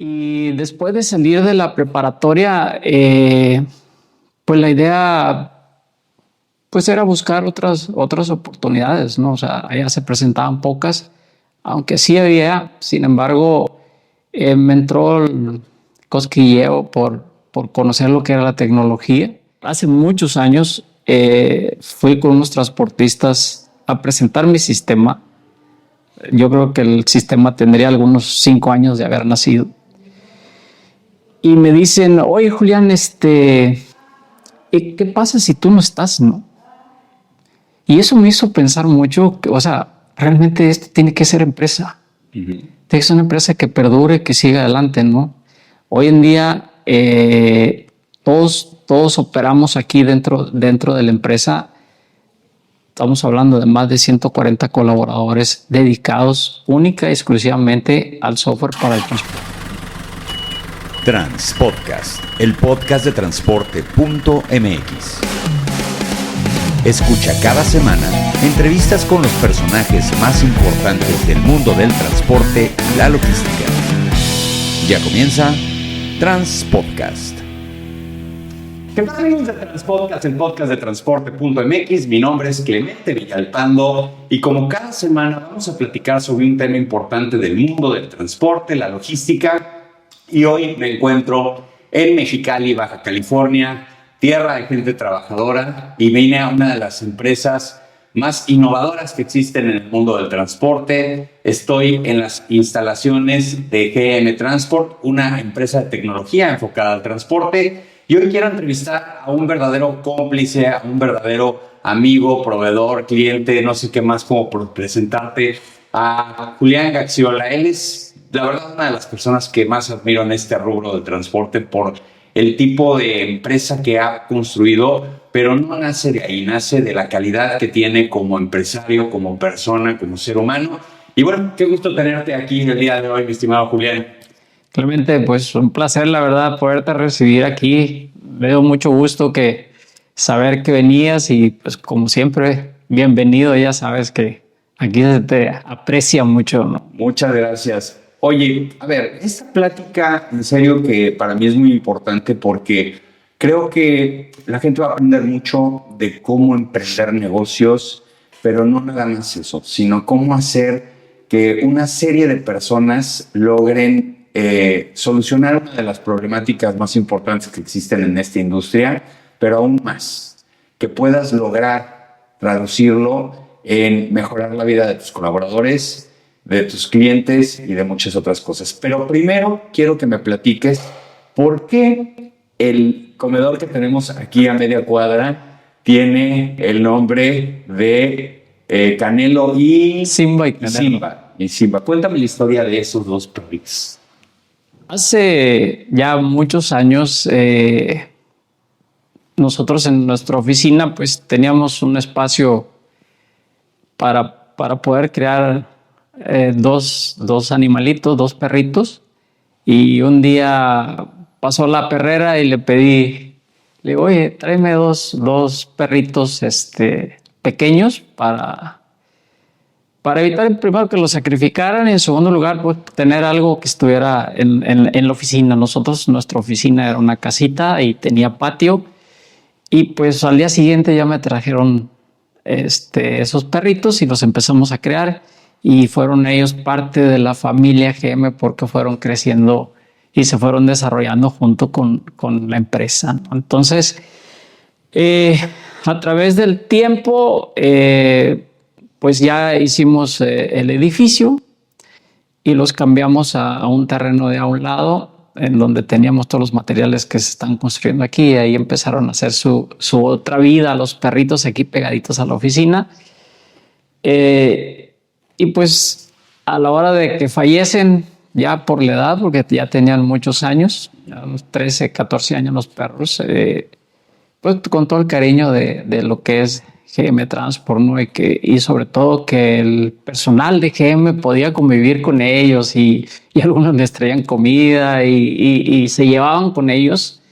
Y después de salir de la preparatoria, pues la idea pues era buscar otras oportunidades, ¿no? O sea, allá se presentaban pocas, aunque sí había. Sin embargo, me entró el cosquilleo por conocer lo que era la tecnología. Hace muchos años fui con unos transportistas a presentar mi sistema. Yo creo que el sistema tendría algunos 5 años de haber nacido. Y me dicen, oye, Julián, ¿qué pasa si tú no estás, no? Y eso me hizo pensar mucho, o sea, realmente esto tiene que ser empresa. Tiene que ser una empresa que perdure, que siga adelante, ¿no? Hoy en día, todos operamos aquí dentro de la empresa. Estamos hablando de más de 140 colaboradores dedicados única y exclusivamente al software para el transporte. Transpodcast, el podcast de transporte.mx. Escucha cada semana entrevistas con los personajes más importantes del mundo del transporte y la logística. Ya comienza Transpodcast. ¿Qué tal, amigos de Transpodcast, el podcast de transporte.mx? Mi nombre es Clemente Villalpando y como cada semana vamos a platicar sobre un tema importante del mundo del transporte, la logística. Y hoy me encuentro en Mexicali, Baja California, tierra de gente trabajadora, y vine a una de las empresas más innovadoras que existen en el mundo del transporte. Estoy en las instalaciones de GM Transport, una empresa de tecnología enfocada al transporte. Y hoy quiero entrevistar a un verdadero cómplice, a un verdadero amigo, proveedor, cliente, no sé qué más como por presentarte, a Julián Gaxiola. Él es, la verdad, una de las personas que más admiro en este rubro del transporte por el tipo de empresa que ha construido, pero no nace de ahí, nace de la calidad que tiene como empresario, como persona, como ser humano. Y bueno, qué gusto tenerte aquí el día de hoy, mi estimado Julián. Clemente, pues un placer, la verdad, poderte recibir aquí. Me dio mucho gusto saber que venías y pues como siempre, bienvenido. Ya sabes que aquí se te aprecia mucho, ¿no? Muchas gracias. Oye, a ver, esta plática en serio que para mí es muy importante porque creo que la gente va a aprender mucho de cómo emprender negocios, pero no nada más eso, sino cómo hacer que una serie de personas logren solucionar una de las problemáticas más importantes que existen en esta industria, pero aún más, que puedas lograr traducirlo en mejorar la vida de tus colaboradores, de tus clientes y de muchas otras cosas. Pero primero quiero que me platiques por qué el comedor que tenemos aquí a media cuadra tiene el nombre de Canelo y Simba y Canelo. Simba. Cuéntame la historia de esos dos perritos. Hace ya muchos años, nosotros en nuestra oficina pues teníamos un espacio para poder crear dos animalitos, dos perritos. Y un día pasó la perrera y le digo, oye, tráeme dos perritos pequeños para evitar primero que los sacrificaran y en segundo lugar pues, tener algo que estuviera en la oficina. Nuestra oficina era una casita y tenía patio, y pues al día siguiente ya me trajeron esos perritos y los empezamos a crear, y fueron ellos parte de la familia GM porque fueron creciendo y se fueron desarrollando junto con la empresa, ¿no? Entonces, a través del tiempo, pues ya hicimos el edificio y los cambiamos a un terreno de a un lado, en donde teníamos todos los materiales que se están construyendo aquí, y ahí empezaron a hacer su otra vida los perritos aquí pegaditos a la oficina. Y pues a la hora de que fallecen, ya por la edad, porque ya tenían muchos años, ya unos 13, 14 años los perros, pues con todo el cariño de lo que es GM Transport, ¿no? Y sobre todo que el personal de GM podía convivir con ellos, y algunos les traían comida y se llevaban con ellos,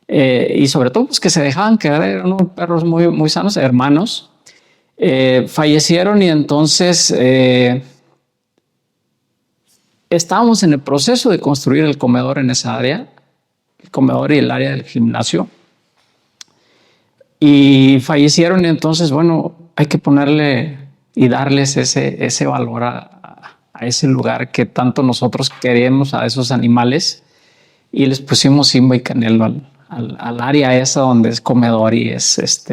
y sobre todo pues que se dejaban quedar. Eran unos perros muy, muy sanos, hermanos. Fallecieron, y entonces estábamos en el proceso de construir el comedor en esa área, el comedor y el área del gimnasio. Y fallecieron, y entonces, bueno, hay que ponerle y darles ese valor a ese lugar que tanto nosotros queremos, a esos animales. Y les pusimos Simba y Canelo al área esa donde es comedor y es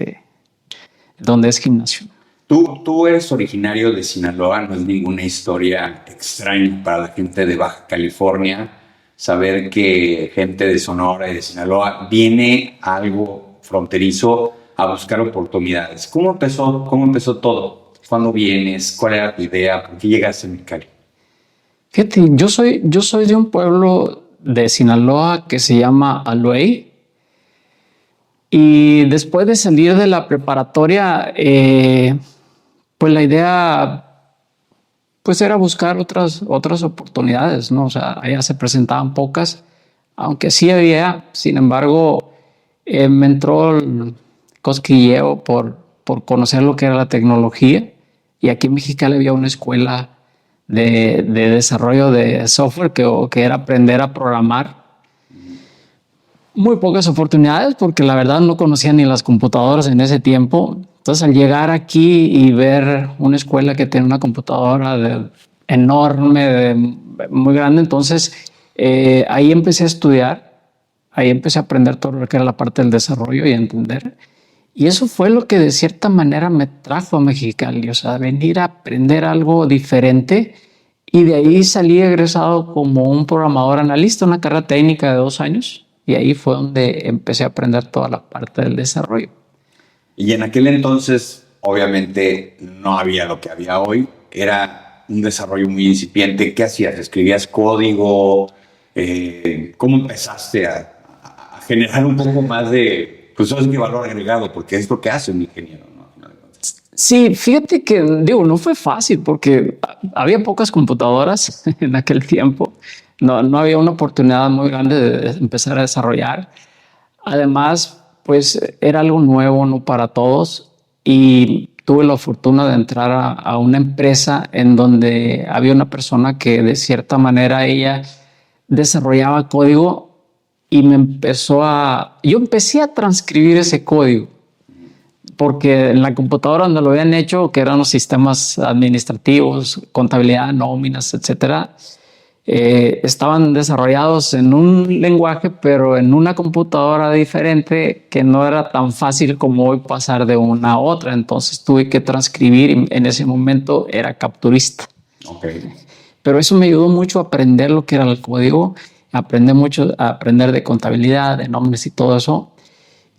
donde es gimnasio. Tú eres originario de Sinaloa, no es ninguna historia extraña para la gente de Baja California saber que gente de Sonora y de Sinaloa viene a algo fronterizo a buscar oportunidades. ¿Cómo empezó todo? ¿Cuándo vienes? ¿Cuál era tu idea? ¿Por qué llegaste a Mexicali? Fíjate, yo soy de un pueblo de Sinaloa que se llama Aluey. Y después de salir de la preparatoria, pues la idea pues era buscar otras oportunidades, ¿no? O sea, allá se presentaban pocas, aunque sí había. Sin embargo, me entró el cosquilleo por conocer lo que era la tecnología. Y aquí en Mexicali había una escuela de desarrollo de software que era aprender a programar. Muy pocas oportunidades porque la verdad no conocía ni las computadoras en ese tiempo. Entonces, al llegar aquí y ver una escuela que tiene una computadora enorme, muy grande, entonces ahí empecé a estudiar, ahí empecé a aprender todo lo que era la parte del desarrollo y a entender. Y eso fue lo que de cierta manera me trajo a Mexicali, o sea, venir a aprender algo diferente. Y de ahí salí egresado como un programador analista, una carrera técnica de 2 años. Y ahí fue donde empecé a aprender toda la parte del desarrollo. Y en aquel entonces, obviamente, no había lo que había hoy. Era un desarrollo muy incipiente. ¿Qué hacías? ¿Escribías código? ¿Cómo empezaste a generar un poco más de, pues, valor agregado? Porque es lo que hace un ingeniero, ¿no? Sí, fíjate que, no fue fácil porque había pocas computadoras en aquel tiempo. No había una oportunidad muy grande de empezar a desarrollar. Además, pues era algo nuevo, no para todos. Y tuve la fortuna de entrar a una empresa en donde había una persona que de cierta manera ella desarrollaba código y yo empecé a transcribir ese código. Porque en la computadora donde lo habían hecho, que eran los sistemas administrativos, contabilidad, nóminas, etcétera, estaban desarrollados en un lenguaje, pero en una computadora diferente que no era tan fácil como hoy pasar de una a otra. Entonces tuve que transcribir y en ese momento era capturista. Okay. Pero eso me ayudó mucho a aprender lo que era el código, a aprender de contabilidad, de nombres y todo eso.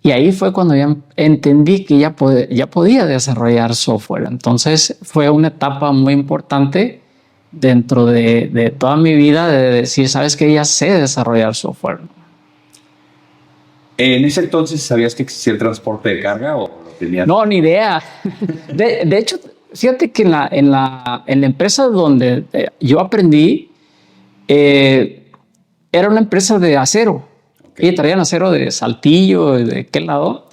Y ahí fue cuando ya entendí que ya podía desarrollar software. Entonces fue una etapa muy importante dentro de toda mi vida de decir, sabes que ya sé desarrollar software. ¿En ese entonces sabías que existía el transporte de carga o lo tenías? No, ni idea. De hecho, fíjate que en la empresa donde yo aprendí, era una empresa de acero. Okay. Y traían acero de Saltillo, de qué lado.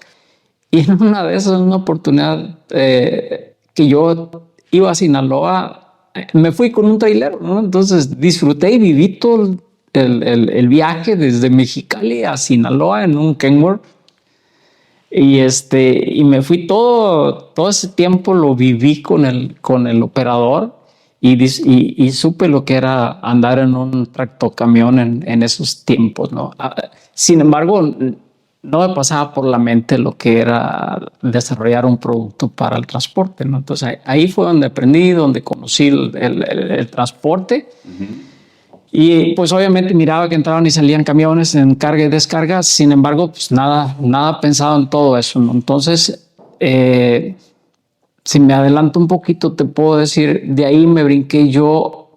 Y en una de esas, una oportunidad que yo iba a Sinaloa, me fui con un trailero, ¿no? Entonces disfruté y viví todo el viaje desde Mexicali a Sinaloa en un Kenworth. Y me fui todo ese tiempo, lo viví con el operador y supe lo que era andar en un tractocamión en esos tiempos, ¿no? Sin embargo, no me pasaba por la mente lo que era desarrollar un producto para el transporte, ¿no? Entonces ahí fue donde aprendí, donde conocí el transporte. Uh-huh. Y pues obviamente miraba que entraban y salían camiones en carga y descarga. Sin embargo, pues nada pensado en todo eso, ¿no? Entonces, si me adelanto un poquito, te puedo decir, de ahí me brinqué yo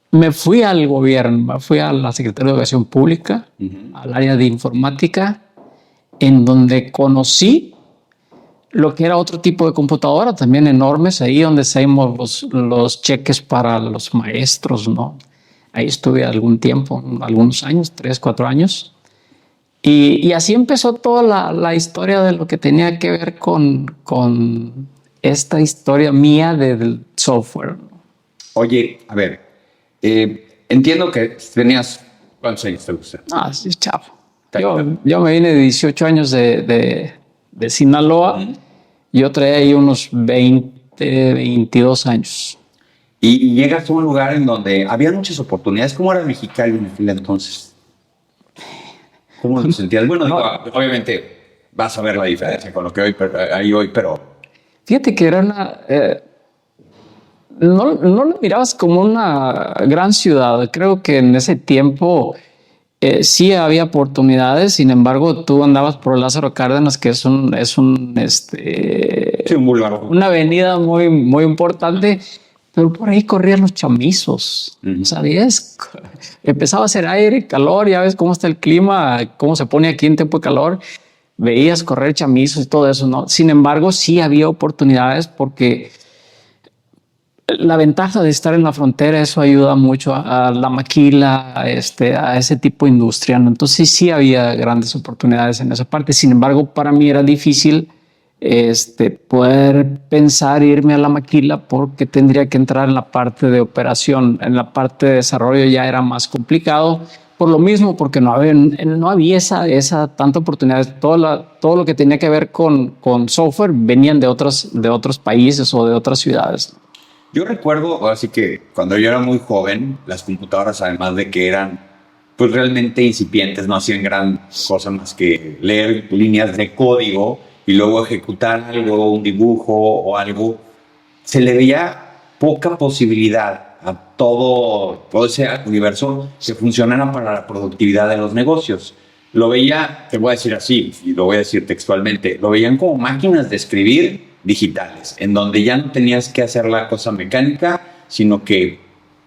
me fui al gobierno, me fui a la Secretaría de Educación Pública, uh-huh, al área de informática, en donde conocí lo que era otro tipo de computadora, también enormes, ahí donde hacemos los cheques para los maestros, ¿no? Ahí estuve algún tiempo, algunos años, 3, 4 años. Y así empezó toda la historia de lo que tenía que ver con esta historia mía del software. Oye, a ver, entiendo que tenías... ¿Cuántos años te gusta? Ah, sí, chavo. Yo me vine de 18 años de Sinaloa. Yo traía ahí unos 20, 22 años. Y llegas a un lugar en donde había muchas oportunidades. ¿Cómo era Mexicali en aquel entonces? ¿Cómo lo sentías? Bueno, digo, obviamente vas a ver la diferencia con lo que hay hoy, pero... Fíjate que era una... no lo mirabas como una gran ciudad. Creo que en ese tiempo sí había oportunidades. Sin embargo, tú andabas por Lázaro Cárdenas, que es un Sí, un boulevard. una avenida muy, muy importante, pero por ahí corrían los chamizos, ¿sabías? Empezaba a hacer aire, calor, ya ves cómo está el clima, cómo se pone aquí en tiempo de calor. Veías correr chamizos y todo eso, ¿no? Sin embargo, sí había oportunidades porque la ventaja de estar en la frontera, eso ayuda mucho a la maquila, a ese tipo de industria, ¿no? Entonces sí había grandes oportunidades en esa parte. Sin embargo, para mí era difícil poder pensar irme a la maquila porque tendría que entrar en la parte de operación. En la parte de desarrollo ya era más complicado. Por lo mismo, porque no había esa tanta oportunidad. Todo lo que tenía que ver con software venían de otros países o de otras ciudades. Yo recuerdo, así que cuando yo era muy joven, las computadoras, además de que eran pues realmente incipientes, no hacían gran cosa más que leer líneas de código y luego ejecutar algo, un dibujo o algo, se le veía poca posibilidad a todo ese universo que funcionara para la productividad de los negocios. Lo veía, te voy a decir así, y lo voy a decir textualmente, lo veían como máquinas de escribir digitales, en donde ya no tenías que hacer la cosa mecánica, sino que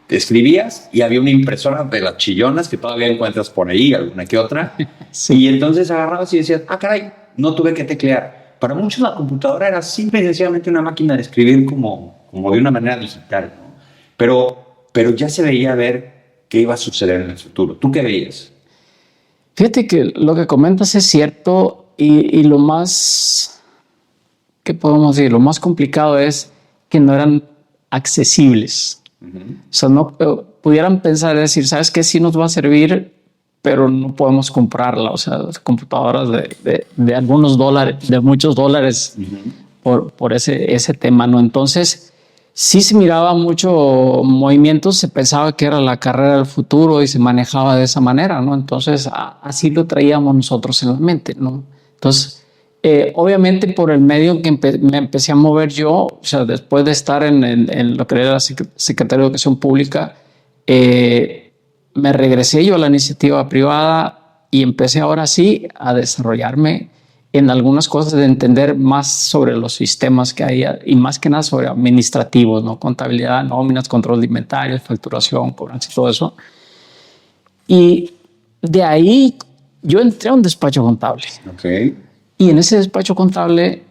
escribías y había una impresora de las chillonas que todavía encuentras por ahí, alguna que otra, Sí. y entonces agarrabas y decías, ah, caray, no tuve que teclear. Para muchos la computadora era simple y sencillamente una máquina de escribir como de una manera digital, ¿no? Pero ya se veía ver qué iba a suceder en el futuro. ¿Tú qué veías? Fíjate que lo que comentas es cierto y lo más, ¿qué podemos decir? Lo más complicado es que no eran accesibles. O sea, no pudieran pensar, decir, ¿sabes qué? Sí nos va a servir, pero no podemos comprarla. O sea, las computadoras de algunos dólares, de muchos dólares por ese tema, ¿no? Entonces, sí se miraba mucho movimiento, se pensaba que era la carrera del futuro y se manejaba de esa manera, ¿no? Entonces, así lo traíamos nosotros en la mente, ¿no? Entonces, obviamente por el medio en que me empecé a mover yo, o sea, después de estar en lo que era la Secretaría de Educación Pública, me regresé yo a la iniciativa privada y empecé ahora sí a desarrollarme en algunas cosas, de entender más sobre los sistemas que hay y más que nada sobre administrativos, ¿no? Contabilidad, nóminas, control de inventarios, facturación, cobranza y todo eso. Y de ahí yo entré a un despacho contable. Okay. Y en ese despacho contable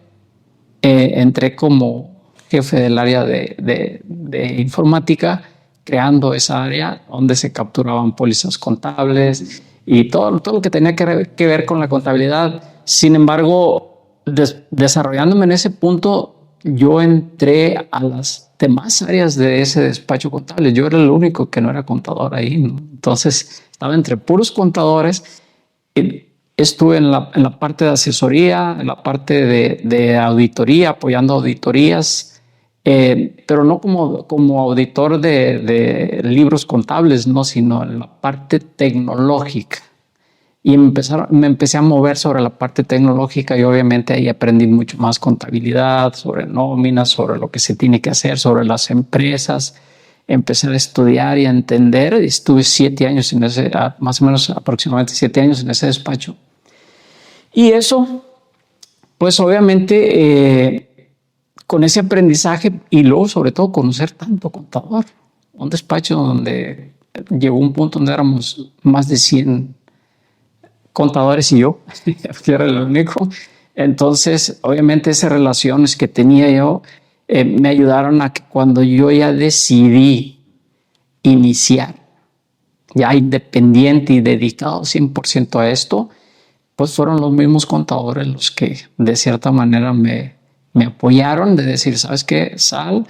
entré como jefe del área de informática, creando esa área donde se capturaban pólizas contables y todo lo que tenía que ver con la contabilidad. Sin embargo, desarrollándome en ese punto, yo entré a las demás áreas de ese despacho contable. Yo era el único que no era contador ahí, ¿no? Entonces, estaba entre puros contadores. Estuve en la parte de asesoría, en la parte de auditoría, apoyando auditorías, pero no como auditor de libros contables, no, sino en la parte tecnológica. Y me empecé a mover sobre la parte tecnológica y obviamente ahí aprendí mucho más contabilidad, sobre nóminas, sobre lo que se tiene que hacer, sobre las empresas. Empecé a estudiar y a entender. Estuve 7 años en ese, más o menos aproximadamente 7 años en ese despacho. Y eso, pues obviamente con ese aprendizaje y luego sobre todo conocer tanto contador. Un despacho donde llegó un punto donde éramos más de 100 contadores y yo, que era el único. Entonces, obviamente esas relaciones que tenía yo me ayudaron a que cuando yo ya decidí iniciar, ya independiente y dedicado 100% a esto, pues fueron los mismos contadores los que de cierta manera me apoyaron, de decir, ¿sabes qué? Sal,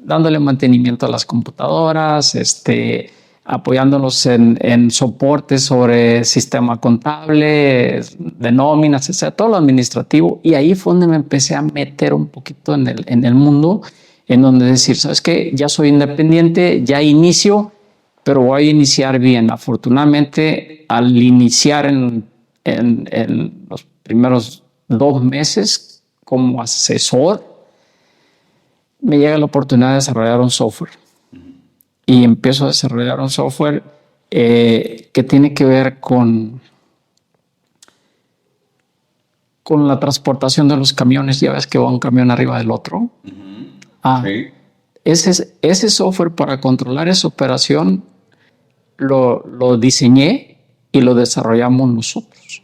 dándole mantenimiento a las computadoras, apoyándonos en soporte sobre sistema contable, de nóminas, etcétera, todo lo administrativo. Y ahí fue donde me empecé a meter un poquito en el mundo, en donde decir, ¿sabes qué? Ya soy independiente, ya inicio, pero voy a iniciar bien. Afortunadamente, al iniciar en los primeros 2 meses como asesor, me llega la oportunidad de desarrollar un software. Y empiezo a desarrollar un software que tiene que ver con la transportación de los camiones. Ya ves que va un camión arriba del otro. Sí. Ese software, para controlar esa operación, lo diseñé y lo desarrollamos nosotros.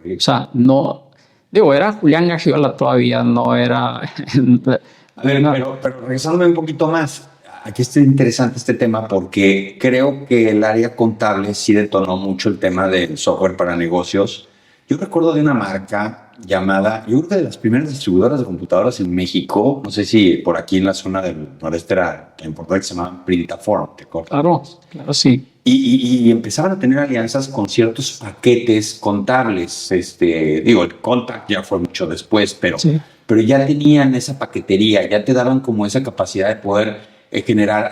O sea, no, digo, era Julián Gagiola todavía, no era... A ver, pero regresándome un poquito más, aquí está interesante este tema porque creo que el área contable sí detonó mucho el tema del software para negocios. Yo recuerdo de una marca llamada, yo creo que de las primeras distribuidoras de computadoras en México, no sé si por aquí en la zona del noreste era tan importante, que se llamaba Printaform, ¿te acuerdas? Claro, sí. Y empezaban a tener alianzas con ciertos paquetes contables. Digo, el Contact ya fue mucho después, pero ya tenían esa paquetería, ya te daban como esa capacidad de poder generar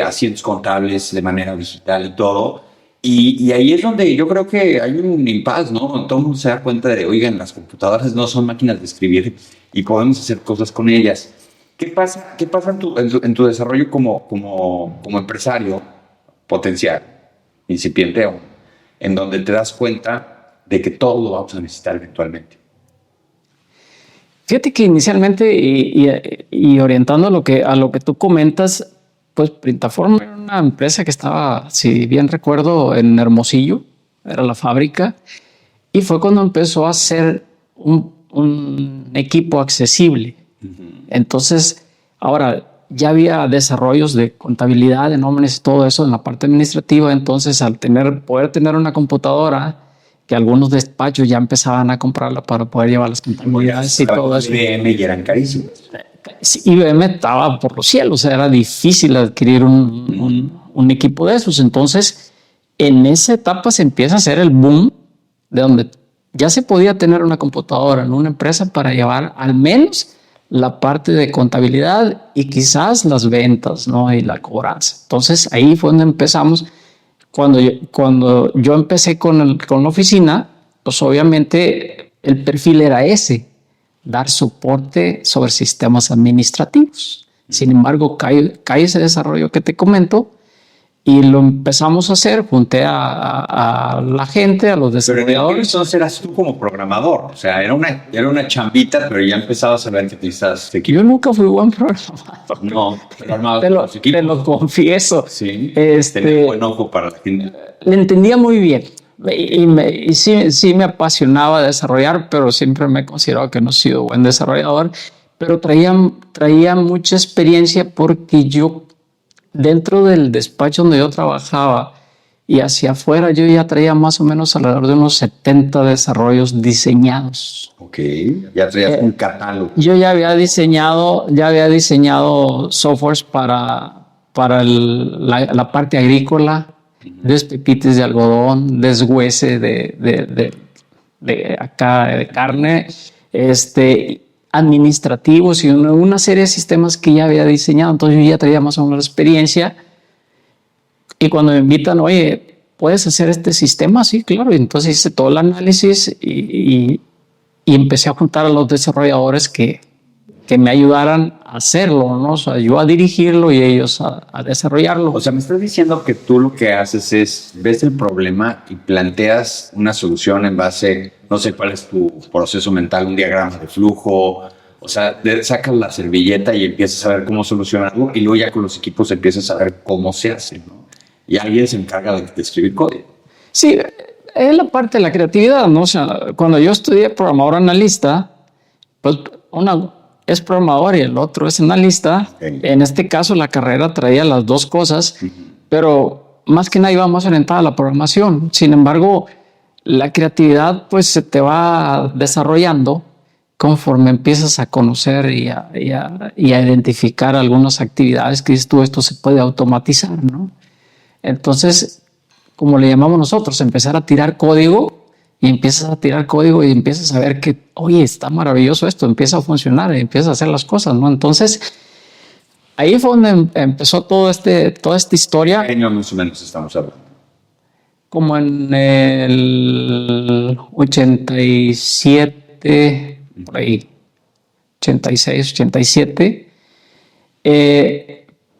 asientos contables de manera digital y todo. Y ahí es donde yo creo que hay un impasse, ¿no? Todo el mundo se da cuenta de, oigan, las computadoras no son máquinas de escribir y podemos hacer cosas con ellas. ¿Qué pasa en tu desarrollo como empresario potencial, incipiente aún, en donde te das cuenta de que todo lo vamos a necesitar eventualmente? Fíjate que inicialmente y orientando a lo que tú comentas, pues Printaform era una empresa que estaba, si bien recuerdo, en Hermosillo, era la fábrica, y fue cuando empezó a ser un equipo accesible. Entonces, ahora ya había desarrollos de contabilidad, de nóminas y todo eso en la parte administrativa. Entonces, al poder tener una computadora, que algunos despachos ya empezaban a comprarla para poder llevar las contabilidades y todo eso. IBM y eran carísimas. IBM estaba por los cielos, era difícil adquirir un equipo de esos. Entonces, en esa etapa se empieza a hacer el boom de donde ya se podía tener una computadora en una empresa para llevar al menos la parte de contabilidad y quizás las ventas, ¿no? Y la cobranza. Entonces, ahí fue donde empezamos. Cuando yo empecé con la oficina, pues obviamente el perfil era ese, dar soporte sobre sistemas administrativos. Sin embargo, cae ese desarrollo que te comento y lo empezamos a hacer. Junté a la gente, a los desarrolladores. Pero entonces eras tú como programador, o sea, era una chambita, pero ya empezabas a ver que necesitas equipo. Yo nunca fui buen programador. No, pero armabas te lo confieso. Sí, tenía buen ojo para la gente. Le entendía muy bien. Y sí me apasionaba desarrollar, pero siempre me he considerado que no he sido buen desarrollador. Pero traía mucha experiencia porque yo, dentro del despacho donde yo trabajaba y hacia afuera, yo ya traía más o menos alrededor de unos 70 desarrollos diseñados. Ok, ya traías un catálogo. Yo ya había diseñado softwares para la parte agrícola, despepites de algodón, deshuese de carne, administrativos y una serie de sistemas que ya había diseñado. Entonces yo ya traía más o menos la experiencia. Y cuando me invitan, oye, ¿puedes hacer este sistema? Sí, claro. Y entonces hice todo el análisis y empecé a juntar a los desarrolladores que me ayudaran a hacerlo, ¿no? O sea, yo a dirigirlo y ellos a desarrollarlo. O sea, me estás diciendo que tú lo que haces es, ves el problema y planteas una solución en base, no sé cuál es tu proceso mental, un diagrama de flujo, o sea, sacas la servilleta y empiezas a ver cómo solucionarlo y luego ya con los equipos empiezas a ver cómo se hace, ¿no? Y alguien se encarga de escribir código. Sí, es la parte de la creatividad, ¿no? O sea, cuando yo estudié programador analista, pues es programador y el otro es analista. Okay. En este caso, la carrera traía las dos cosas, pero más que nada iba más orientada a la programación. Sin embargo, la creatividad pues se te va desarrollando conforme empiezas a conocer y a identificar algunas actividades que dices tú, esto se puede automatizar, ¿no? Entonces, como le llamamos nosotros, empezar a tirar código y empiezas a tirar código y empiezas a ver que, oye, está maravilloso esto, empieza a funcionar y empiezas a hacer las cosas, ¿no? Entonces, ahí fue donde empezó toda esta historia. ¿Qué año más o menos estamos hablando? Como en el 87, por ahí, 86, 87.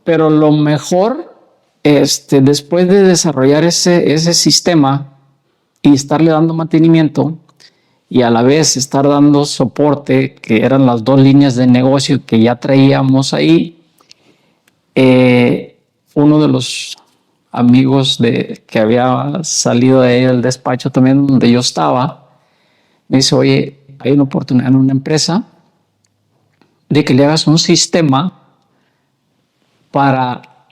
Pero lo mejor, después de desarrollar ese sistema y estarle dando mantenimiento y a la vez estar dando soporte, que eran las dos líneas de negocio que ya traíamos ahí, uno de los amigos que había salido de ahí del despacho también donde yo estaba, me dice, oye, hay una oportunidad en una empresa de que le hagas un sistema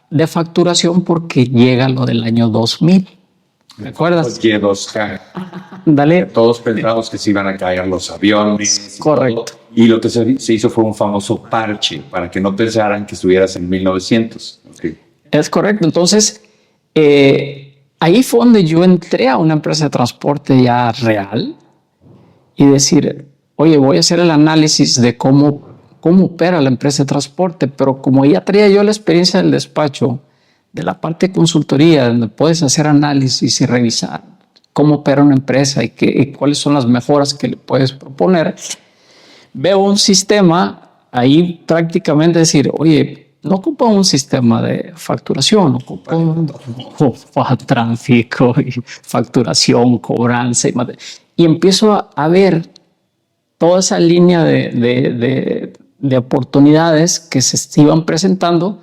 de facturación porque llega lo del año 2000. ¿Te acuerdas? Oye, 2K. Dale. Todos pensamos que se iban a caer los aviones. Correcto. Y lo que se hizo fue un famoso parche para que no pensaran que estuvieras en 1900. Okay. Es correcto. Entonces, ahí fue donde yo entré a una empresa de transporte ya real y decir, oye, voy a hacer el análisis de cómo opera la empresa de transporte, pero como ya traía yo la experiencia del despacho, de la parte de consultoría, donde puedes hacer análisis y revisar cómo opera una empresa y cuáles son las mejoras que le puedes proponer, veo un sistema ahí prácticamente decir, oye, no ocupa un sistema de facturación, ocupa tráfico y facturación, cobranza y empiezo a ver toda esa línea de oportunidades que se iban presentando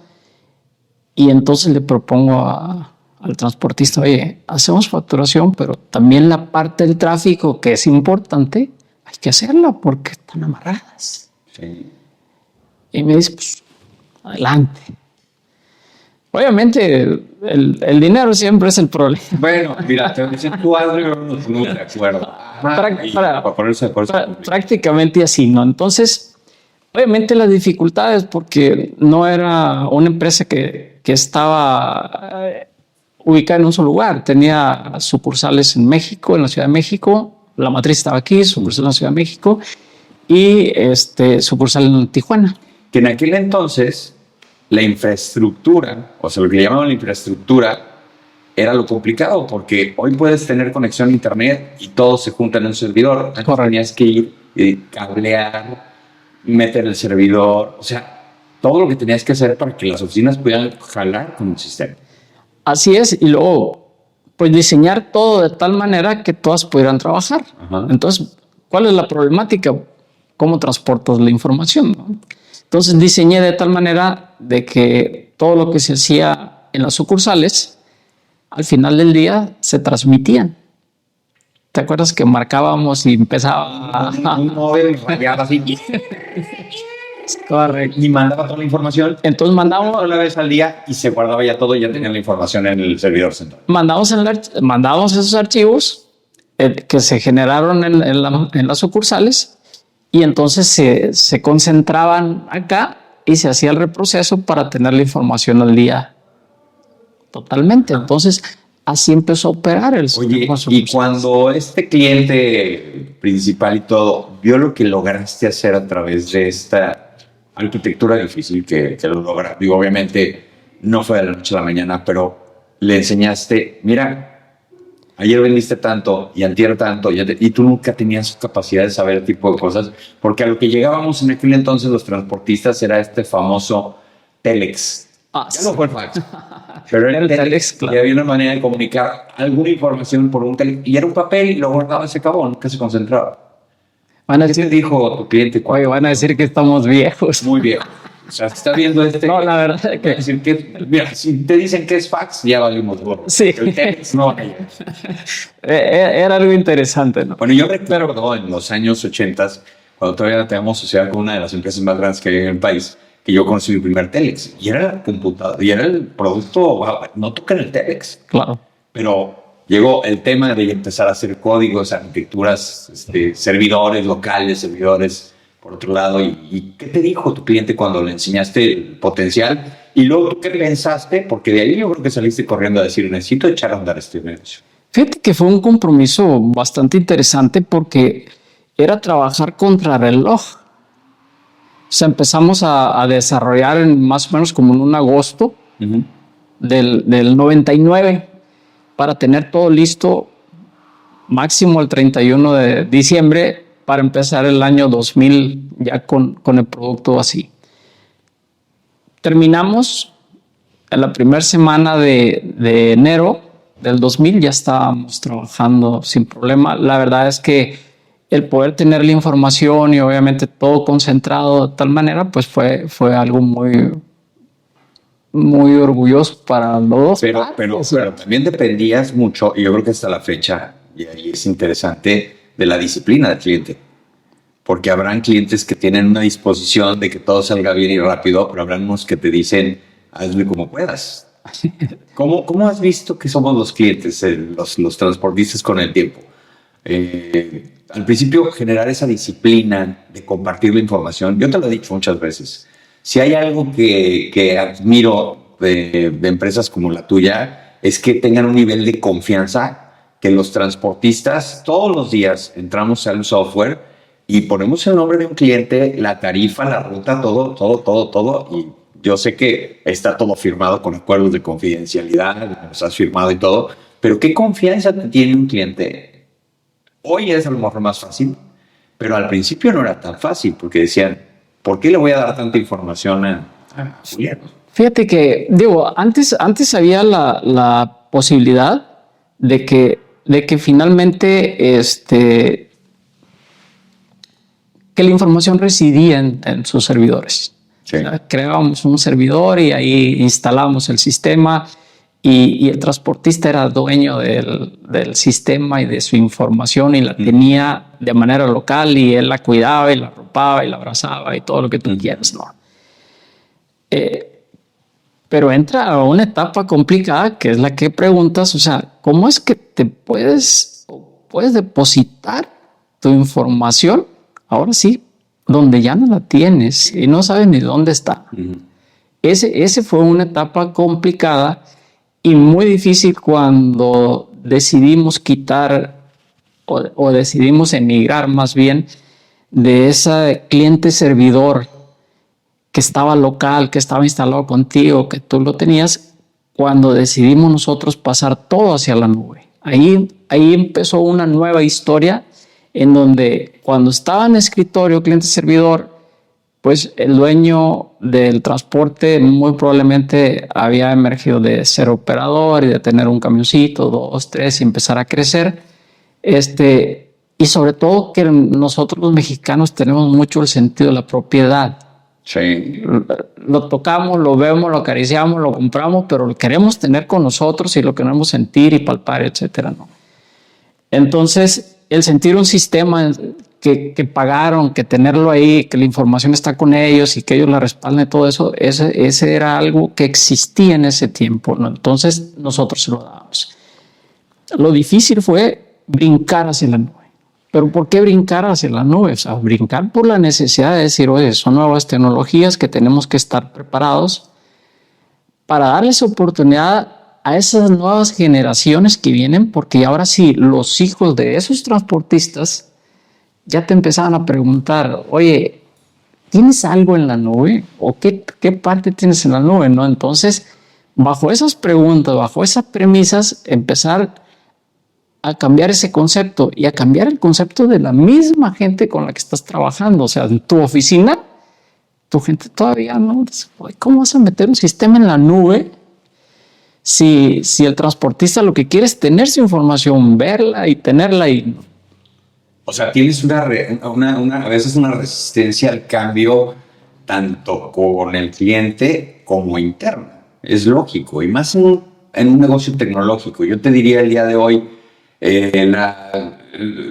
y entonces le propongo al transportista, oye, hacemos facturación, pero también la parte del tráfico que es importante, hay que hacerla porque están amarradas. Sí. Y me dice, pues, adelante. Obviamente, el dinero siempre es el problema. Bueno, mira, te dicen tú hazlo, no de acuerdo. Prácticamente así, ¿no? Entonces, obviamente las dificultades, porque no era una empresa que estaba ubicada en un solo lugar. Tenía sucursales en México, en la Ciudad de México. La matriz estaba aquí, sucursal en la Ciudad de México y sucursal en Tijuana. Que en aquel entonces la infraestructura, o sea, lo que le llamaban la infraestructura, era lo complicado, porque hoy puedes tener conexión a internet y todo se junta en un servidor. Antes tenías que ir y cablear, meter el servidor, o sea, todo lo que tenías que hacer para que las oficinas pudieran jalar con el sistema. Así es, y luego, pues diseñar todo de tal manera que todas pudieran trabajar. Ajá. Entonces, ¿cuál es la problemática? ¿Cómo transportas la información, ¿no? Entonces diseñé de tal manera de que todo lo que se hacía en las sucursales, al final del día se transmitían. ¿Te acuerdas que marcábamos y empezaba un móvil así? Correcto. Y mandaba toda la información. Entonces mandábamos una vez al día y se guardaba ya todo y ya tenían la información en el servidor central. Mandábamos esos archivos que se generaron en las sucursales y entonces se concentraban acá y se hacía el reproceso para tener la información al día totalmente. Entonces así empezó a operar el sistema. Oye, y cuando este cliente principal y todo vio lo que lograste hacer a través de esta arquitectura difícil que lo lograste, digo, obviamente no fue de la noche a la mañana, pero le enseñaste, mira, ayer vendiste tanto y antier tanto y tú nunca tenías capacidad de saber el tipo de cosas, porque a lo que llegábamos en aquel entonces los transportistas era este famoso Telex. Ya no fue el fax. Pero era el Telex, claro. Y había una manera de comunicar alguna información por un Telex. Y era un papel y lo guardaba y se acabó, nunca se concentraba. ¿Qué te dijo tu cliente? Oye, van a decir que estamos viejos. Muy viejos. O sea, está viendo No, la verdad es que... Decir que... Mira, si te dicen que es fax, ya valimos gorro. Sí. El Telex no hay. Era algo interesante, ¿no? Bueno, yo recuerdo en los años 80, cuando todavía teníamos sociedad con una de las empresas más grandes que hay en el país, que yo conocí mi primer Telex. Y era la computadora, y era el producto, no tocan el Telex. Claro. Pero llegó el tema de empezar a hacer códigos, arquitecturas, servidores locales, servidores por otro lado. ¿Y qué te dijo tu cliente cuando le enseñaste el potencial? Y luego, ¿tú qué pensaste? Porque de ahí yo creo que saliste corriendo a decir, necesito echar a andar este negocio. Fíjate que fue un compromiso bastante interesante porque era trabajar contra reloj. O sea, empezamos a desarrollar más o menos como en un agosto del 99 para tener todo listo máximo el 31 de diciembre para empezar el año 2000 ya con el producto así. Terminamos en la primera semana de enero del 2000, ya estábamos trabajando sin problema. La verdad es que el poder tener la información y obviamente todo concentrado de tal manera, pues fue algo muy, muy orgulloso para los dos. Pero también dependías mucho, y yo creo que hasta la fecha, y ahí es interesante, de la disciplina del cliente. Porque habrán clientes que tienen una disposición de que todo salga bien y rápido, pero habrán unos que te dicen, hazle como puedas. ¿Cómo has visto que somos los clientes, los transportistas con el tiempo? Al principio, generar esa disciplina de compartir la información. Yo te lo he dicho muchas veces. Si hay algo que admiro de empresas como la tuya, es que tengan un nivel de confianza, que los transportistas todos los días entramos al software y ponemos el nombre de un cliente, la tarifa, la ruta, todo. Y yo sé que está todo firmado con acuerdos de confidencialidad, los has firmado y todo, pero ¿qué confianza te tiene un cliente? Hoy es a lo mejor más fácil, pero al principio no era tan fácil, porque decían, ¿por qué le voy a dar tanta información a Julián? Fíjate que, antes había la posibilidad de que finalmente que la información residía en sus servidores. Sí. O sea, creábamos un servidor y ahí instalábamos el sistema y el transportista era dueño del sistema y de su información y la tenía de manera local y él la cuidaba y la arropaba y la abrazaba y todo lo que tú quieras, ¿no? Pero entra a una etapa complicada que es la que preguntas, o sea, ¿cómo es que te puedes depositar tu información? Ahora sí, donde ya no la tienes y no sabes ni dónde está. Ese fue una etapa complicada y muy difícil cuando decidimos quitar o decidimos emigrar más bien de ese cliente servidor que estaba local, que estaba instalado contigo, que tú lo tenías, cuando decidimos nosotros pasar todo hacia la nube. Ahí empezó una nueva historia en donde cuando estaba en escritorio cliente-servidor, pues el dueño del transporte muy probablemente había emergido de ser operador y de tener un camioncito, 2, 3 y empezar a crecer. Y sobre todo que nosotros los mexicanos tenemos mucho el sentido de la propiedad. Sí. Lo tocamos, lo vemos, lo acariciamos, lo compramos, pero lo queremos tener con nosotros y lo queremos sentir y palpar, etcétera, ¿no? Entonces, el sentir un sistema que pagaron, que tenerlo ahí, que la información está con ellos y que ellos la respalden, todo eso, ese era algo que existía en ese tiempo, ¿no? Entonces, nosotros se lo dábamos. Lo difícil fue brincar hacia la nube. ¿Pero por qué brincar hacia la nube? O sea, brincar por la necesidad de decir, oye, son nuevas tecnologías que tenemos que estar preparados para darles oportunidad a esas nuevas generaciones que vienen, porque ahora sí, los hijos de esos transportistas ya te empezaban a preguntar, oye, ¿tienes algo en la nube? ¿O qué parte tienes en la nube? ¿No? Entonces, bajo esas preguntas, bajo esas premisas, empezar a cambiar ese concepto y a cambiar el concepto de la misma gente con la que estás trabajando. O sea, en tu oficina, tu gente todavía no. ¿Cómo vas a meter un sistema en la nube si el transportista lo que quiere es tener su información, verla y tenerla ahí? O sea, tienes a veces una resistencia al cambio tanto con el cliente como interna. Es lógico, y más en un negocio tecnológico. Yo te diría el día de hoy,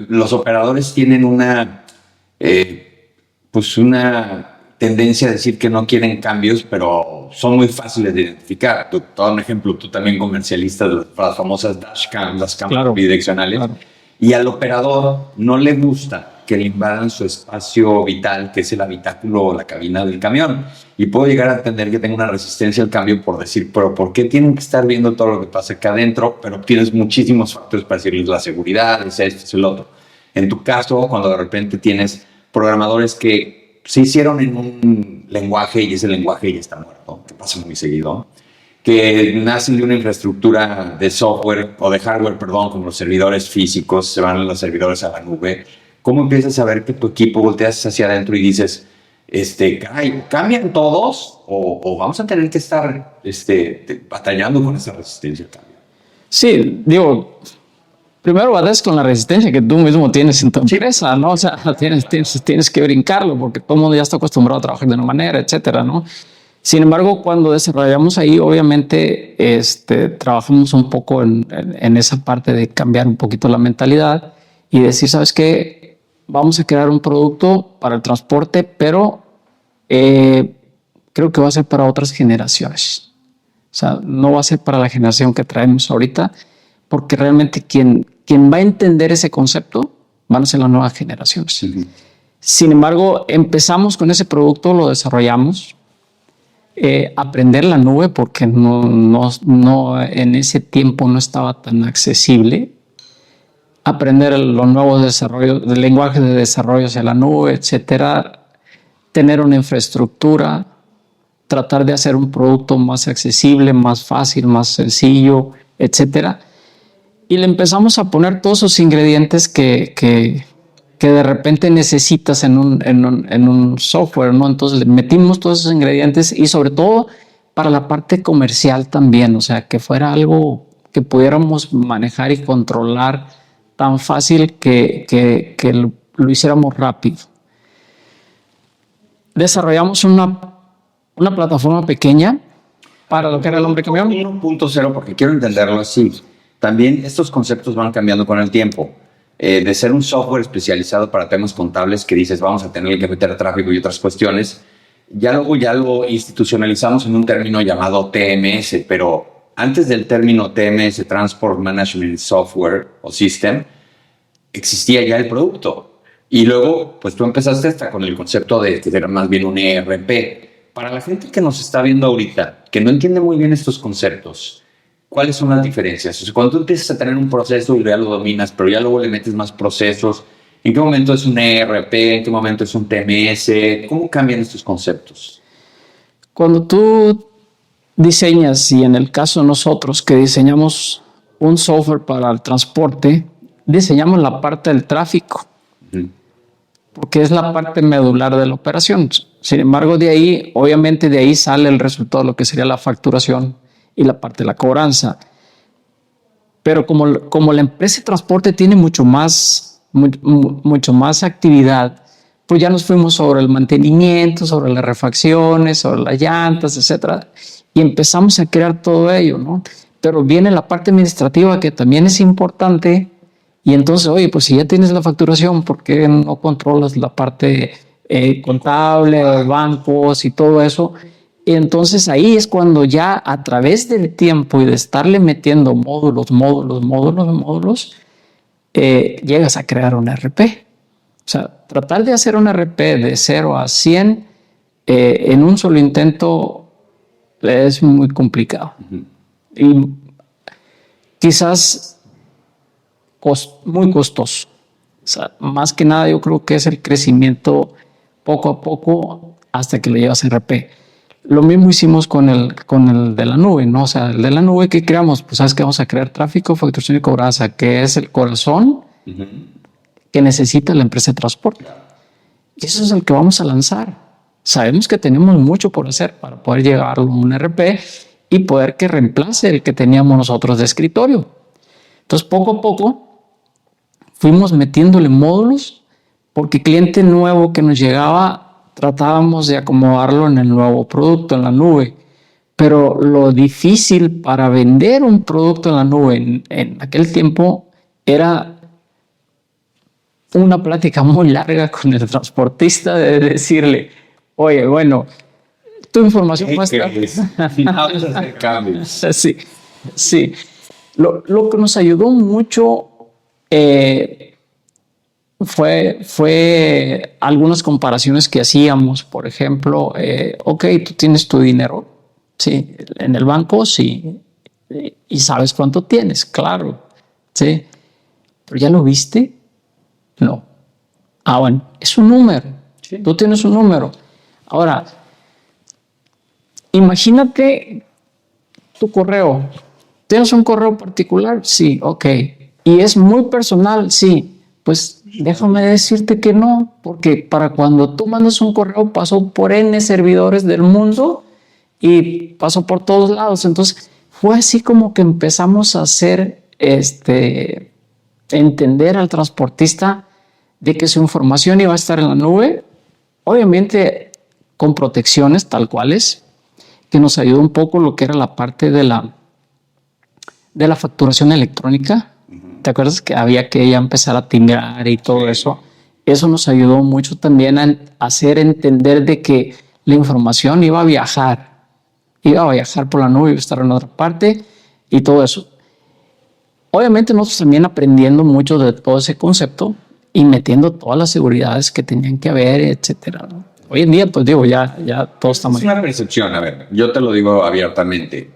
los operadores tienen una tendencia a decir que no quieren cambios, pero son muy fáciles de identificar. Te doy un ejemplo, tú también comercialistas de las famosas dashcam, las cámaras bidireccionales, claro. Y al operador no le gusta que le invadan su espacio vital, que es el habitáculo o la cabina del camión. Y puedo llegar a entender que tengo una resistencia al cambio por decir, pero ¿por qué tienen que estar viendo todo lo que pasa acá adentro? Pero tienes muchísimos factores para decirles la seguridad, es esto, es el otro. En tu caso, cuando de repente tienes programadores que se hicieron en un lenguaje y ese lenguaje ya está muerto, que pasa muy seguido, que nacen de una infraestructura de software o de hardware, perdón, como los servidores físicos, se van los servidores a la nube. ¿Cómo empiezas a ver que tu equipo volteas hacia adentro y dices, caray, ¿cambian todos o vamos a tener que estar batallando con esa resistencia al cambio? Sí, digo, primero batallas con la resistencia que tú mismo tienes en tu empresa, ¿no? O sea, tienes que brincarlo porque todo el mundo ya está acostumbrado a trabajar de una manera, etcétera, ¿no? Sin embargo, cuando desarrollamos ahí, obviamente, trabajamos un poco en esa parte de cambiar un poquito la mentalidad y decir, ¿sabes qué? Vamos a crear un producto para el transporte, pero creo que va a ser para otras generaciones. O sea, no va a ser para la generación que traemos ahorita, porque realmente quien va a entender ese concepto van a ser las nuevas generaciones. Sí. Sin embargo, empezamos con ese producto, lo desarrollamos. Aprender la nube porque no en ese tiempo no estaba tan accesible. Aprender los nuevos desarrollos, el lenguaje de desarrollo hacia la nube, etcétera. Tener una infraestructura, tratar de hacer un producto más accesible, más fácil, más sencillo, etcétera. Y le empezamos a poner todos esos ingredientes que de repente necesitas en un software, ¿no? Entonces le metimos todos esos ingredientes y sobre todo para la parte comercial también, o sea, que fuera algo que pudiéramos manejar y controlar tan fácil que lo hiciéramos rápido. Desarrollamos una plataforma pequeña para lo que era el hombre camión. 1.0, porque quiero entenderlo así. También estos conceptos van cambiando con el tiempo. De ser un software especializado para temas contables que dices vamos a tener que meter tráfico y otras cuestiones, ya lo institucionalizamos en un término llamado TMS, pero antes del término TMS, Transport Management Software o System, existía ya el producto. Y luego, pues tú empezaste hasta con el concepto de que era más bien un ERP. Para la gente que nos está viendo ahorita, que no entiende muy bien estos conceptos, ¿cuáles son las diferencias? O sea, cuando tú empiezas a tener un proceso y ya lo dominas, pero ya luego le metes más procesos, ¿en qué momento es un ERP? ¿En qué momento es un TMS? ¿Cómo cambian estos conceptos? Cuando tú diseñas, y en el caso de nosotros que diseñamos un software para el transporte, diseñamos la parte del tráfico, porque es la parte medular de la operación. Sin embargo, de ahí, obviamente de ahí sale el resultado de lo que sería la facturación y la parte de la cobranza. Pero como la empresa de transporte tiene mucho más actividad, pues ya nos fuimos sobre el mantenimiento, sobre las refacciones, sobre las llantas, etcétera, y empezamos a crear todo ello, ¿no? Pero viene la parte administrativa que también es importante, y entonces, oye, pues si ya tienes la facturación, ¿por qué no controlas la parte contable, bancos y todo eso? Y entonces ahí es cuando ya a través del tiempo y de estarle metiendo módulos, llegas a crear un RP. O sea, tratar de hacer un RP de 0 a 100 en un solo intento es muy complicado. Y quizás muy costoso. O sea, más que nada yo creo que es el crecimiento poco a poco hasta que lo llevas a RP. Lo mismo hicimos con el de la nube, ¿no? O sea, el de la nube que creamos, pues sabes que vamos a crear tráfico, facturación y cobranza, que es el corazón que necesita la empresa de transporte. Y eso es el que vamos a lanzar. Sabemos que tenemos mucho por hacer para poder llegarlo a un RP y poder que reemplace el que teníamos nosotros de escritorio. Entonces, poco a poco fuimos metiéndole módulos porque cliente nuevo que nos llegaba tratábamos de acomodarlo en el nuevo producto, en la nube. Pero lo difícil para vender un producto en la nube en aquel tiempo era una plática muy larga con el transportista de decirle, oye, bueno, tu información muestra... Sí. Lo que nos ayudó mucho, fue algunas comparaciones que hacíamos. Por ejemplo, ok, tú tienes tu dinero, sí, en el banco, sí, y sabes cuánto tienes, claro, sí, pero ¿ya lo viste? No. Ah, bueno, es un número. Sí. Tú tienes un número. Ahora, imagínate tu correo. ¿Tienes un correo particular? Sí, ok. ¿Y es muy personal? Sí. Pues déjame decirte que no, porque para cuando tú mandas un correo pasó por N servidores del mundo y pasó por todos lados. Entonces fue así como que empezamos a hacer entender al transportista de que su información iba a estar en la nube, obviamente con protecciones tal cuales, que nos ayudó un poco lo que era la parte de la facturación electrónica. ¿Te acuerdas que había que ya empezar a timbrar y todo eso? Eso nos ayudó mucho también a hacer entender de que la información iba a viajar por la nube, iba a estar en otra parte y todo eso. Obviamente nosotros también aprendiendo mucho de todo ese concepto y metiendo todas las seguridades que tenían que haber, etcétera, ¿no? Hoy en día, pues digo, ya todo está muy bien. Es una percepción, a ver, yo te lo digo abiertamente.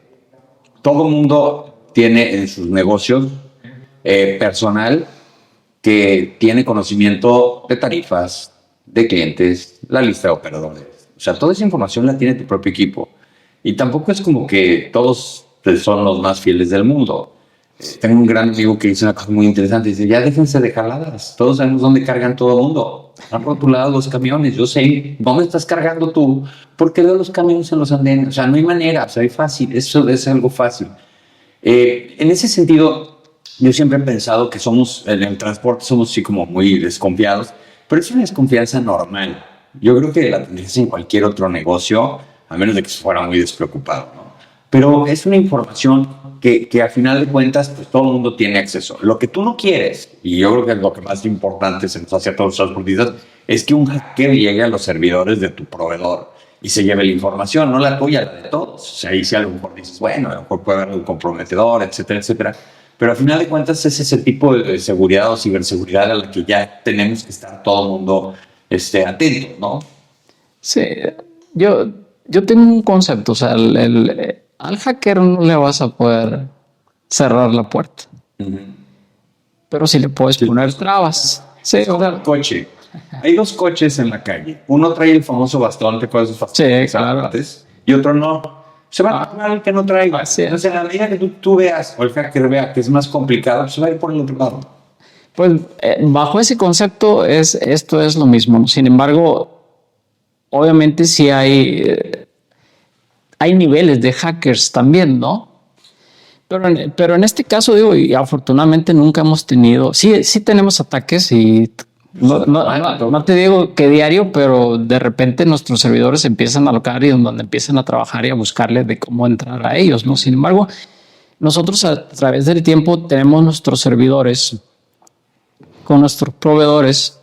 Todo mundo tiene en sus negocios personal que tiene conocimiento de tarifas, de clientes, la lista de operadores. O sea, toda esa información la tiene tu propio equipo. Y tampoco es como que todos son los más fieles del mundo. Tengo un gran amigo que dice una cosa muy interesante. Dice, ya déjense de jaladas. Todos sabemos dónde cargan todo el mundo. Han rotulado los camiones. Yo sé dónde estás cargando tú porque veo los camiones en los andenes. O sea, no hay manera. O sea, es fácil. Eso es algo fácil. En ese sentido, yo siempre he pensado que en el transporte somos así como muy desconfiados, pero es una desconfianza normal. Yo creo que la tendrías en cualquier otro negocio, a menos de que se fuera muy despreocupado, ¿no? Pero es una información que a final de cuentas pues todo el mundo tiene acceso. Lo que tú no quieres, y yo creo que es lo que más importante se nos hace a todos los transportistas, es que un hacker llegue a los servidores de tu proveedor y se lleve la información, no la tuya, la de todos. O sea, ahí si a lo mejor dices, bueno, a lo mejor puede haber un comprometedor, etcétera, etcétera. Pero al final de cuentas ese es el tipo de seguridad o ciberseguridad a la que ya tenemos que estar todo el mundo atento, ¿no? Sí, yo tengo un concepto, o sea, al hacker no le vas a poder cerrar la puerta, pero sí le puedes poner trabas. Sí, es como un coche. Hay dos coches en la calle. Uno trae el famoso bastón, ¿te acuerdas? Sí, claro. Y otro no. Se va a tomar el que no traiga. Sí. Entonces, a la medida que tú veas, o el hacker vea que es más complicado, se va a ir por el otro lado. Pues bajo ese concepto esto es lo mismo. Sin embargo, obviamente sí hay niveles de hackers también, ¿no? Pero en este caso, digo, y afortunadamente nunca hemos tenido, sí tenemos ataques y no te digo que diario, pero de repente nuestros servidores empiezan a alocar y donde empiezan a trabajar y a buscarle de cómo entrar a ellos, ¿no? Sin embargo, nosotros a través del tiempo tenemos nuestros servidores con nuestros proveedores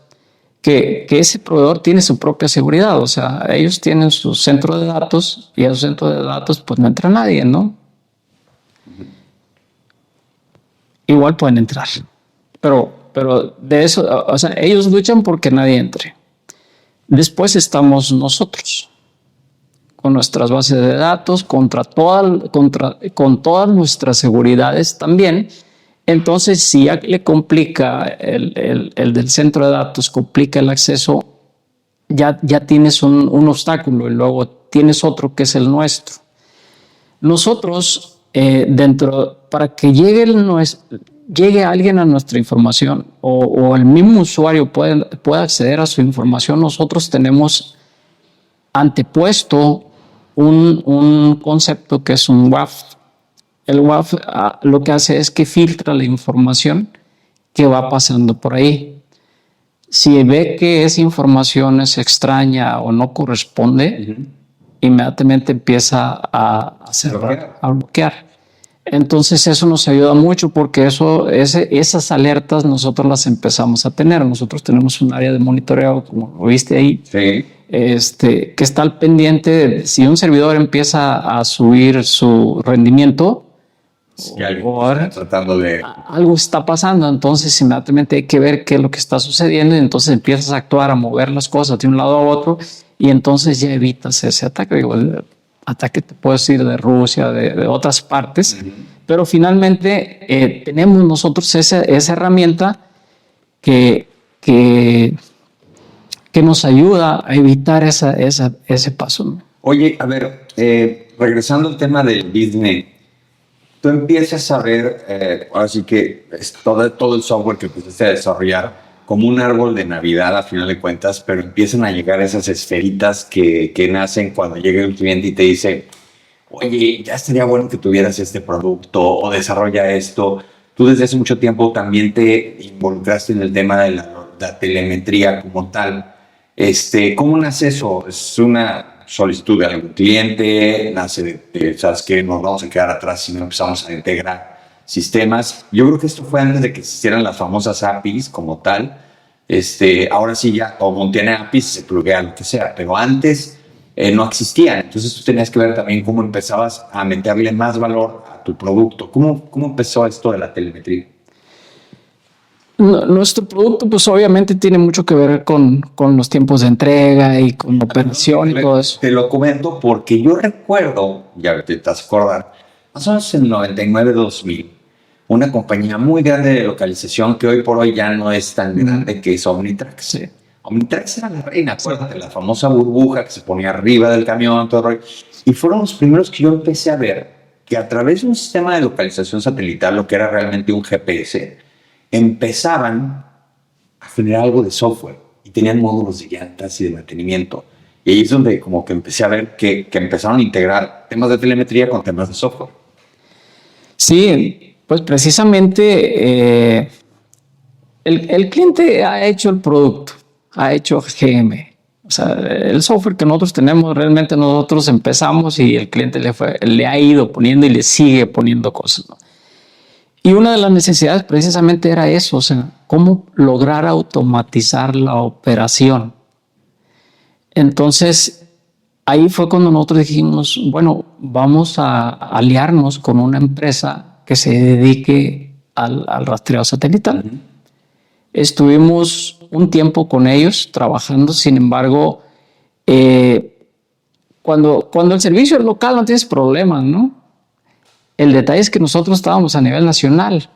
que ese proveedor tiene su propia seguridad, o sea, ellos tienen su centro de datos y a su centro de datos pues no entra nadie, ¿no? Igual pueden entrar, pero de eso, o sea, ellos luchan porque nadie entre. Después estamos nosotros con nuestras bases de datos, con todas nuestras seguridades también. Entonces, si ya le complica el del centro de datos, complica el acceso, ya tienes un obstáculo y luego tienes otro que es el nuestro. Nosotros, para que llegue alguien a nuestra información o el mismo usuario pueda acceder a su información, nosotros tenemos antepuesto un concepto que es un WAF. El WAF lo que hace es que filtra la información que va pasando por ahí. Si ve que esa información es extraña o no corresponde, inmediatamente empieza a cerrar, a bloquear. Entonces eso nos ayuda mucho porque esas alertas nosotros las empezamos a tener. Nosotros tenemos un área de monitoreo, como lo viste ahí, sí. Que está al pendiente de si un servidor empieza a subir su rendimiento, Si algo está tratando de... algo está pasando, entonces inmediatamente hay que ver qué es lo que está sucediendo y entonces empiezas a actuar, a mover las cosas de un lado a otro y entonces ya evitas ese ataque. Digo, el ataque te puede ir de Rusia, de otras partes, pero finalmente tenemos nosotros esa herramienta que nos ayuda a evitar ese paso, ¿no? Oye, a ver, regresando al tema del business, tú empiezas a ver, ahora sí que es todo el software que empezaste a desarrollar como un árbol de Navidad a final de cuentas, pero empiezan a llegar esas esferitas que nacen cuando llega un cliente y te dice, oye, ya estaría bueno que tuvieras este producto o desarrolla esto. Tú desde hace mucho tiempo también te involucraste en el tema de la telemetría como tal. ¿Cómo nace eso? ¿Es una solicitud de algún cliente? ¿Nace de sabes que nos vamos a quedar atrás si no empezamos a integrar sistemas? Yo creo que esto fue antes de que existieran las famosas APIs como tal. Ahora sí ya todo el mundo tiene APIs, se pluguea lo que sea, pero antes no existían. Entonces tú tenías que ver también cómo empezabas a meterle más valor a tu producto. ¿Cómo empezó esto de la telemetría? Nuestro producto, pues obviamente tiene mucho que ver con los tiempos de entrega y con la operación y todo eso. Te lo comento porque yo recuerdo, ya te vas a acordar, más o menos en el 99-2000, una compañía muy grande de localización que hoy por hoy ya no es tan grande, que es Omnitrax. Sí. Omnitrax era la reina, acuérdate, la famosa burbuja que se ponía arriba del camión, todo el rollo. Y fueron los primeros que yo empecé a ver que a través de un sistema de localización satelital, lo que era realmente un GPS, empezaban a generar algo de software y tenían módulos de llantas y de mantenimiento. Y ahí es donde como que empecé a ver que empezaron a integrar temas de telemetría con temas de software. Sí, pues precisamente el cliente ha hecho el producto, ha hecho GM. O sea, el software que nosotros tenemos, realmente nosotros empezamos y el cliente le ha ido poniendo y le sigue poniendo cosas, ¿no? Y una de las necesidades precisamente era eso, o sea, cómo lograr automatizar la operación. Entonces, ahí fue cuando nosotros dijimos, bueno, vamos a aliarnos con una empresa que se dedique al rastreo satelital. Estuvimos un tiempo con ellos trabajando, sin embargo, cuando el servicio es local no tienes problemas, ¿no? El detalle es que nosotros estábamos a nivel nacional.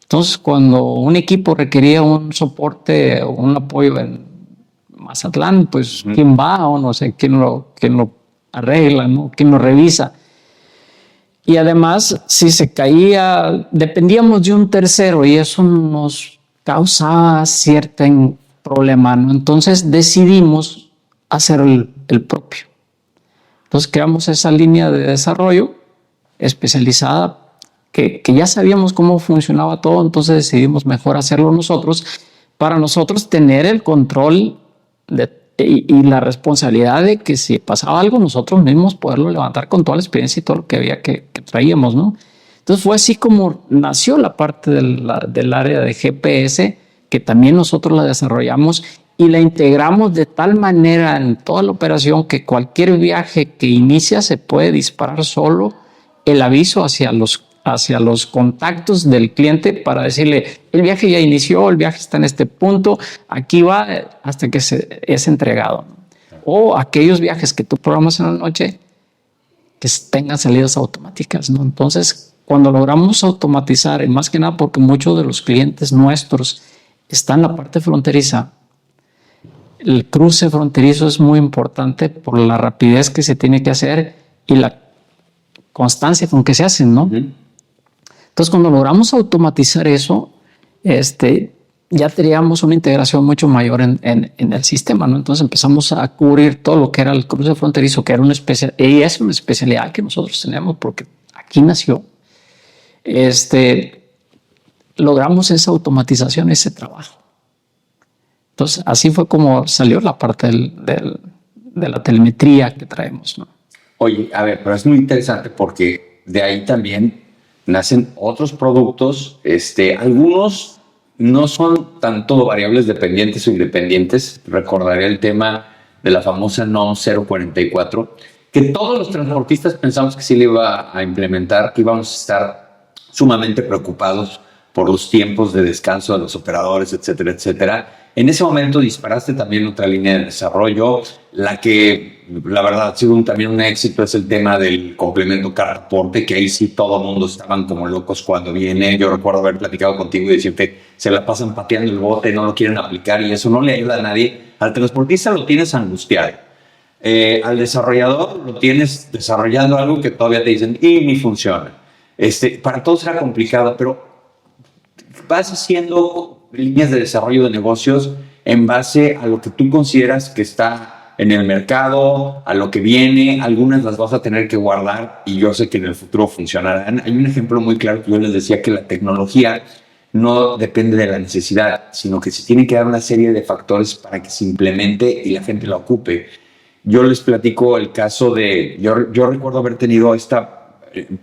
Entonces, cuando un equipo requería un soporte o un apoyo en Mazatlán, pues quién va o no sé, quién lo arregla, ¿no? Quién lo revisa. Y además, si se caía, dependíamos de un tercero y eso nos causaba cierto problema, ¿no? Entonces decidimos hacer el propio. Entonces creamos esa línea de desarrollo especializada que ya sabíamos cómo funcionaba todo, entonces decidimos mejor hacerlo nosotros para nosotros tener el control y la responsabilidad de que si pasaba algo nosotros mismos poderlo levantar con toda la experiencia y todo lo que había que traíamos, ¿no? Entonces fue así como nació la parte del área de GPS, que también nosotros la desarrollamos y la integramos de tal manera en toda la operación que cualquier viaje que inicia se puede disparar solo el aviso hacia los contactos del cliente para decirle, el viaje ya inició, el viaje está en este punto, aquí va hasta que es entregado. O aquellos viajes que tú programas en la noche que tengan salidas automáticas, ¿no? Entonces, cuando logramos automatizar, y más que nada porque muchos de los clientes nuestros están en la parte fronteriza, el cruce fronterizo es muy importante por la rapidez que se tiene que hacer y la constancia con que se hacen, ¿no? Entonces, cuando logramos automatizar eso, ya teníamos una integración mucho mayor en el sistema, ¿no? Entonces empezamos a cubrir todo lo que era el cruce fronterizo, que era y es una especialidad que nosotros tenemos porque aquí nació. Logramos esa automatización, ese trabajo. Entonces, así fue como salió la parte de la telemetría que traemos, ¿no? Oye, a ver, pero es muy interesante porque de ahí también nacen otros productos. Algunos no son tanto variables dependientes o independientes. Recordaré el tema de la famosa NOM 044, que todos los transportistas pensamos que sí le iba a implementar, que íbamos a estar sumamente preocupados por los tiempos de descanso de los operadores, etcétera, etcétera. En ese momento disparaste también otra línea de desarrollo, la que la verdad ha sido también un éxito es el tema del complemento carga-aporte, que ahí sí todo el mundo estaban como locos cuando viene. Yo recuerdo haber platicado contigo y decirte, se la pasan pateando el bote, no lo quieren aplicar y eso no le ayuda a nadie. Al transportista lo tienes angustiado. Al desarrollador lo tienes desarrollando algo que todavía te dicen y ni funciona. Para todos era complicado, pero vas haciendo líneas de desarrollo de negocios en base a lo que tú consideras que está en el mercado, a lo que viene. Algunas las vas a tener que guardar y yo sé que en el futuro funcionarán. Hay un ejemplo muy claro que yo les decía, que la tecnología no depende de la necesidad, sino que se tiene que dar una serie de factores para que se implemente y la gente la ocupe. Yo les platico el caso de, yo recuerdo haber tenido esta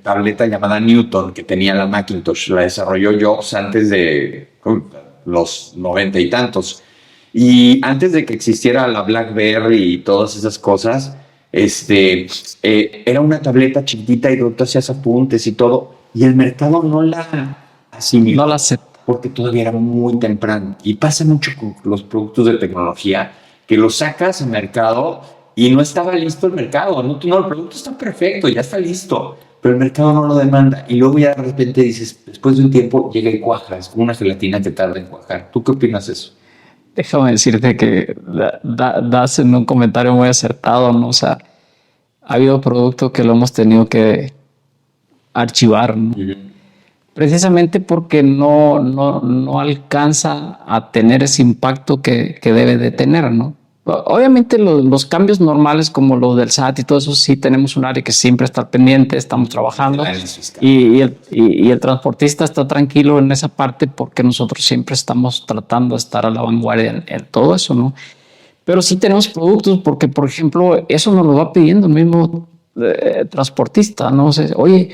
tableta llamada Newton que tenía la Macintosh, la desarrolló Jobs antes de los 90 y tantos, y antes de que existiera la BlackBerry y todas esas cosas, era una tableta chiquitita y tú hacías apuntes y todo, y el mercado no la asimiló, No la acepta. porque todavía era muy temprano. Y pasa mucho con los productos de tecnología, que los sacas al mercado y no estaba listo el mercado. No, el producto está perfecto, ya está listo, pero el mercado no lo demanda. Y luego ya de repente dices, después de un tiempo llega y cuaja. Es como una gelatina que tarda en cuajar. ¿Tú qué opinas de eso? Déjame decirte que das en un comentario muy acertado, ¿no? O sea, ha habido productos que lo hemos tenido que archivar, ¿no? Precisamente porque no alcanza a tener ese impacto que debe de tener, ¿no? Obviamente los cambios normales como los del SAT y todo eso, sí tenemos un área que siempre está pendiente, estamos trabajando, y el transportista está tranquilo en esa parte porque nosotros siempre estamos tratando de estar a la vanguardia en todo eso, ¿no? Pero sí tenemos productos porque, por ejemplo, eso nos lo va pidiendo el mismo transportista, ¿no? O sea, oye,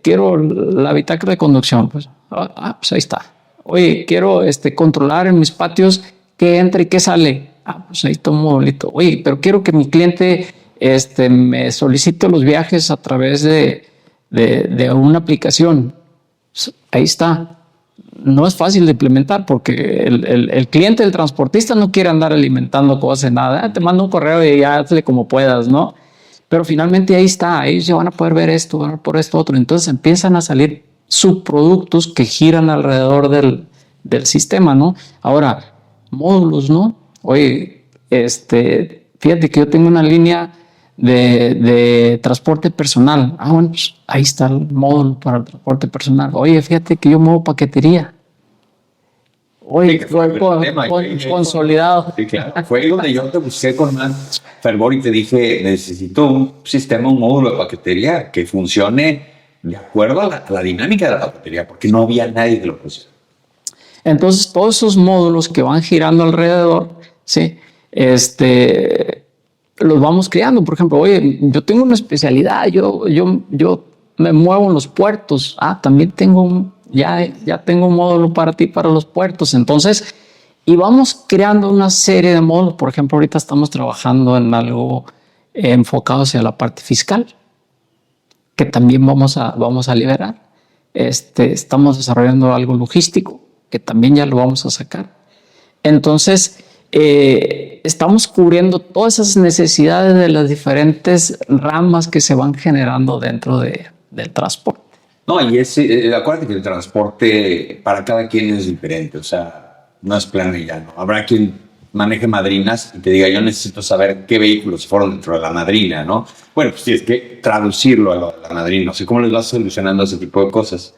quiero la bitácora de conducción, pues ahí está. Oye, quiero controlar en mis patios qué entra y qué sale. Pues ahí está un modulito. Oye, pero quiero que mi cliente me solicite los viajes a través de una aplicación. Pues ahí está. No es fácil de implementar porque el cliente, el transportista, no quiere andar alimentando cosas, nada. Te mando un correo y ya hazle como puedas, ¿no? Pero finalmente ahí está. Ellos ya van a poder ver esto, van a por esto otro. Entonces empiezan a salir subproductos que giran alrededor del sistema, ¿no? Ahora, módulos, ¿no? Oye, fíjate que yo tengo una línea de transporte personal. Bueno, pues ahí está el módulo para el transporte personal. Oye, fíjate que yo muevo paquetería. Oye, Sí, fue consolidado. Sí, claro. Fue donde yo te busqué con más fervor y te dije, necesito un sistema, un módulo de paquetería que funcione de acuerdo a la dinámica de la paquetería, porque no había nadie que lo pusiera. Entonces, todos esos módulos que van girando alrededor, sí, los vamos creando. Por ejemplo, oye, yo tengo una especialidad, yo me muevo en los puertos. También tengo ya tengo un módulo para ti para los puertos. Entonces, y vamos creando una serie de módulos. Por ejemplo, ahorita estamos trabajando en algo enfocado hacia la parte fiscal, que también vamos a liberar. Estamos desarrollando algo logístico, que también ya lo vamos a sacar. Entonces, estamos cubriendo todas esas necesidades de las diferentes ramas que se van generando dentro del transporte. No, y acuérdate que el transporte para cada quien es diferente, o sea, no es plano y llano. Habrá quien maneje madrinas y te diga, yo necesito saber qué vehículos fueron dentro de la madrina, ¿no? Bueno, pues tienes que traducirlo a la madrina, no sé cómo les vas solucionando ese tipo de cosas.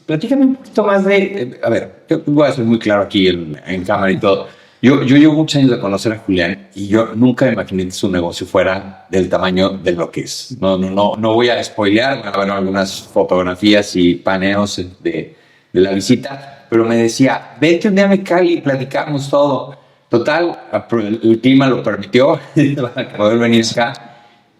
Platícame un poquito más a ver, yo voy a ser muy claro aquí en cámara y todo. Yo llevo muchos años de conocer a Julián y yo nunca me imaginé que su negocio fuera del tamaño de lo que es. No voy a spoilear, van a ver algunas fotografías y paneos de la visita, pero me decía, vete un día a Mexicali y platicamos todo. Total, el clima lo permitió para poder venir acá.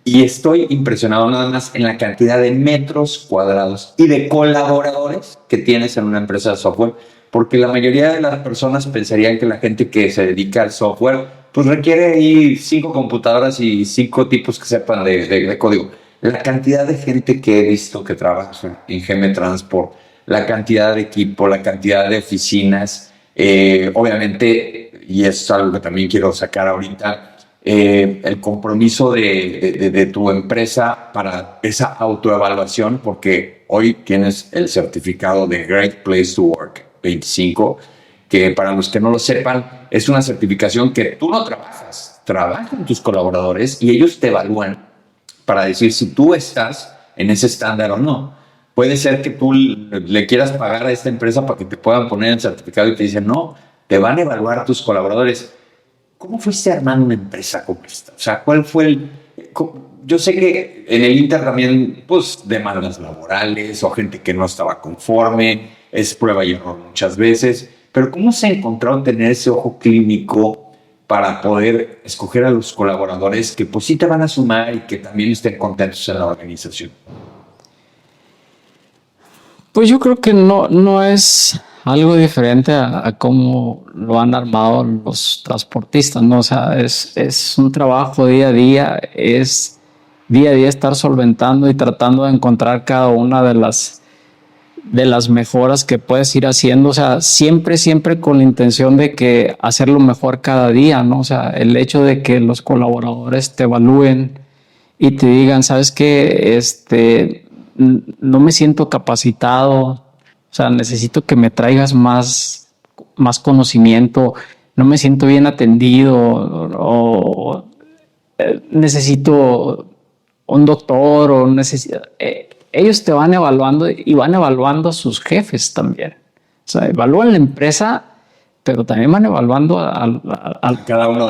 Y estoy impresionado nada más en la cantidad de metros cuadrados y de colaboradores que tienes en una empresa de software, porque la mayoría de las personas pensarían que la gente que se dedica al software pues requiere ahí 5 computadoras y 5 tipos que sepan de código. la cantidad de gente que he visto que trabaja en GM Transport, la cantidad de equipo, la cantidad de oficinas, obviamente, y es algo que también quiero sacar ahorita, el compromiso de tu empresa para esa autoevaluación, porque hoy tienes el certificado de Great Place to Work 25, que para los que no lo sepan, es una certificación que tú no trabajan tus colaboradores y ellos te evalúan para decir si tú estás en ese estándar o no. Puede ser que tú le quieras pagar a esta empresa para que te puedan poner el certificado y te dicen, no, te van a evaluar tus colaboradores. ¿Cómo fuiste armando una empresa como esta? O sea, ¿cuál fue el...? Yo sé que en el Inter también, pues, demandas laborales o gente que no estaba conforme, es prueba y error muchas veces, pero ¿cómo se ha encontrado tener ese ojo clínico para poder escoger a los colaboradores que pues sí te van a sumar y que también estén contentos en la organización? Pues yo creo que no es algo diferente a cómo lo han armado los transportistas, ¿no? O sea, es un trabajo día a día, es día a día estar solventando y tratando de encontrar cada una de las mejoras que puedes ir haciendo, o sea, siempre con la intención de que hacerlo mejor cada día, ¿no? O sea, el hecho de que los colaboradores te evalúen y te digan, ¿sabes qué? No me siento capacitado, o sea, necesito que me traigas más conocimiento, no me siento bien atendido, o necesito un doctor, o necesito... ellos te van evaluando y van evaluando a sus jefes también. O sea, evalúan la empresa, pero también van evaluando a cada uno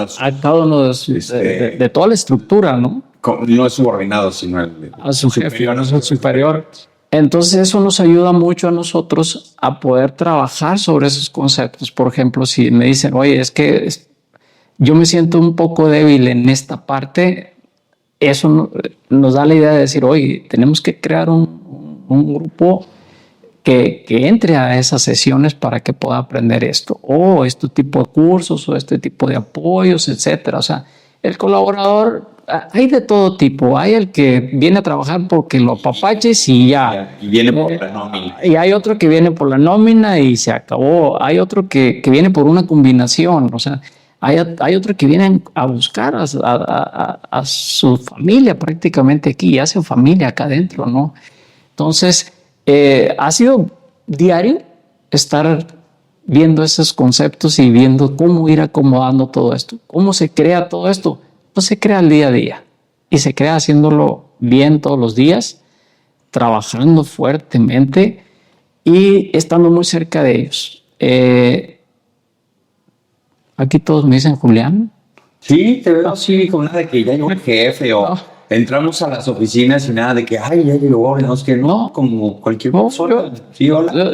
de sus, de toda la estructura, ¿no? No es subordinado, sino a su jefe, a su superior. Entonces eso nos ayuda mucho a nosotros a poder trabajar sobre esos conceptos. Por ejemplo, si me dicen, oye, es que yo me siento un poco débil en esta parte, eso nos da la idea de decir, oye, tenemos que crear un grupo que entre a esas sesiones para que pueda aprender esto, o este tipo de cursos, o este tipo de apoyos, etcétera. O sea, el colaborador, hay de todo tipo. Hay el que viene a trabajar porque lo apapaches y ya. Y viene por la nómina. Y hay otro que viene por la nómina y se acabó. Hay otro que viene por una combinación. O sea, hay otro que viene a buscar a su familia prácticamente aquí y hace familia acá adentro, ¿no? Entonces, ha sido diario estar viendo esos conceptos y viendo cómo ir acomodando todo esto. ¿Cómo se crea todo esto? Pues se crea el día a día y se crea haciéndolo bien todos los días, trabajando fuertemente y estando muy cerca de ellos. Aquí todos me dicen Julián. Sí, te veo así, con nada de que ya llegó el jefe o entramos a las oficinas y nada de que, ay, ya llegó, no, es que no, como cualquier persona. Sí, hola.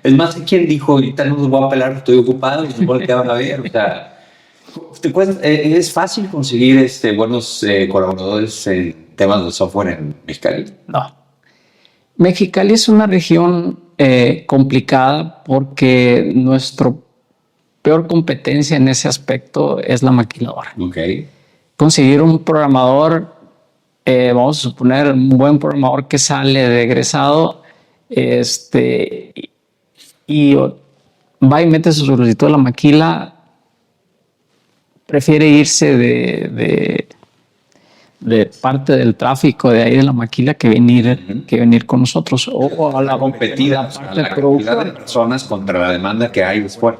Es más, ¿quién dijo? Ahorita no los voy a pelar, estoy ocupado y supongo que van a ver. O sea, ¿es fácil conseguir buenos colaboradores en temas de software en Mexicali? No. Mexicali es una región complicada porque nuestro peor competencia en ese aspecto es la maquiladora. Okay. Conseguir un programador, vamos a suponer un buen programador que sale de egresado, y va y mete su solicitud a la maquila, prefiere irse de parte del tráfico de ahí de la maquila que venir con nosotros o a la competida, la cantidad de personas contra la demanda que hay después.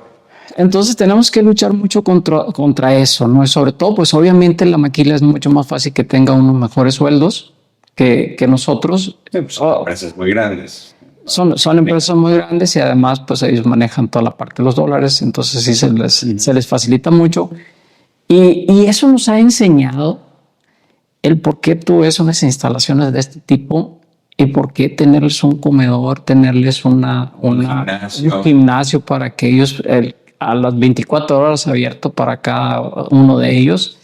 Entonces tenemos que luchar mucho contra eso, ¿no? Y sobre todo, pues obviamente la maquila es mucho más fácil que tenga unos mejores sueldos que nosotros. Son empresas muy grandes. Son empresas muy grandes y además pues ellos manejan toda la parte de los dólares, entonces sí se les facilita mucho. Y eso nos ha enseñado el por qué tú ves unas instalaciones de este tipo y por qué tenerles un comedor, tenerles un gimnasio para que ellos... a las 24 horas abierto para cada uno de ellos,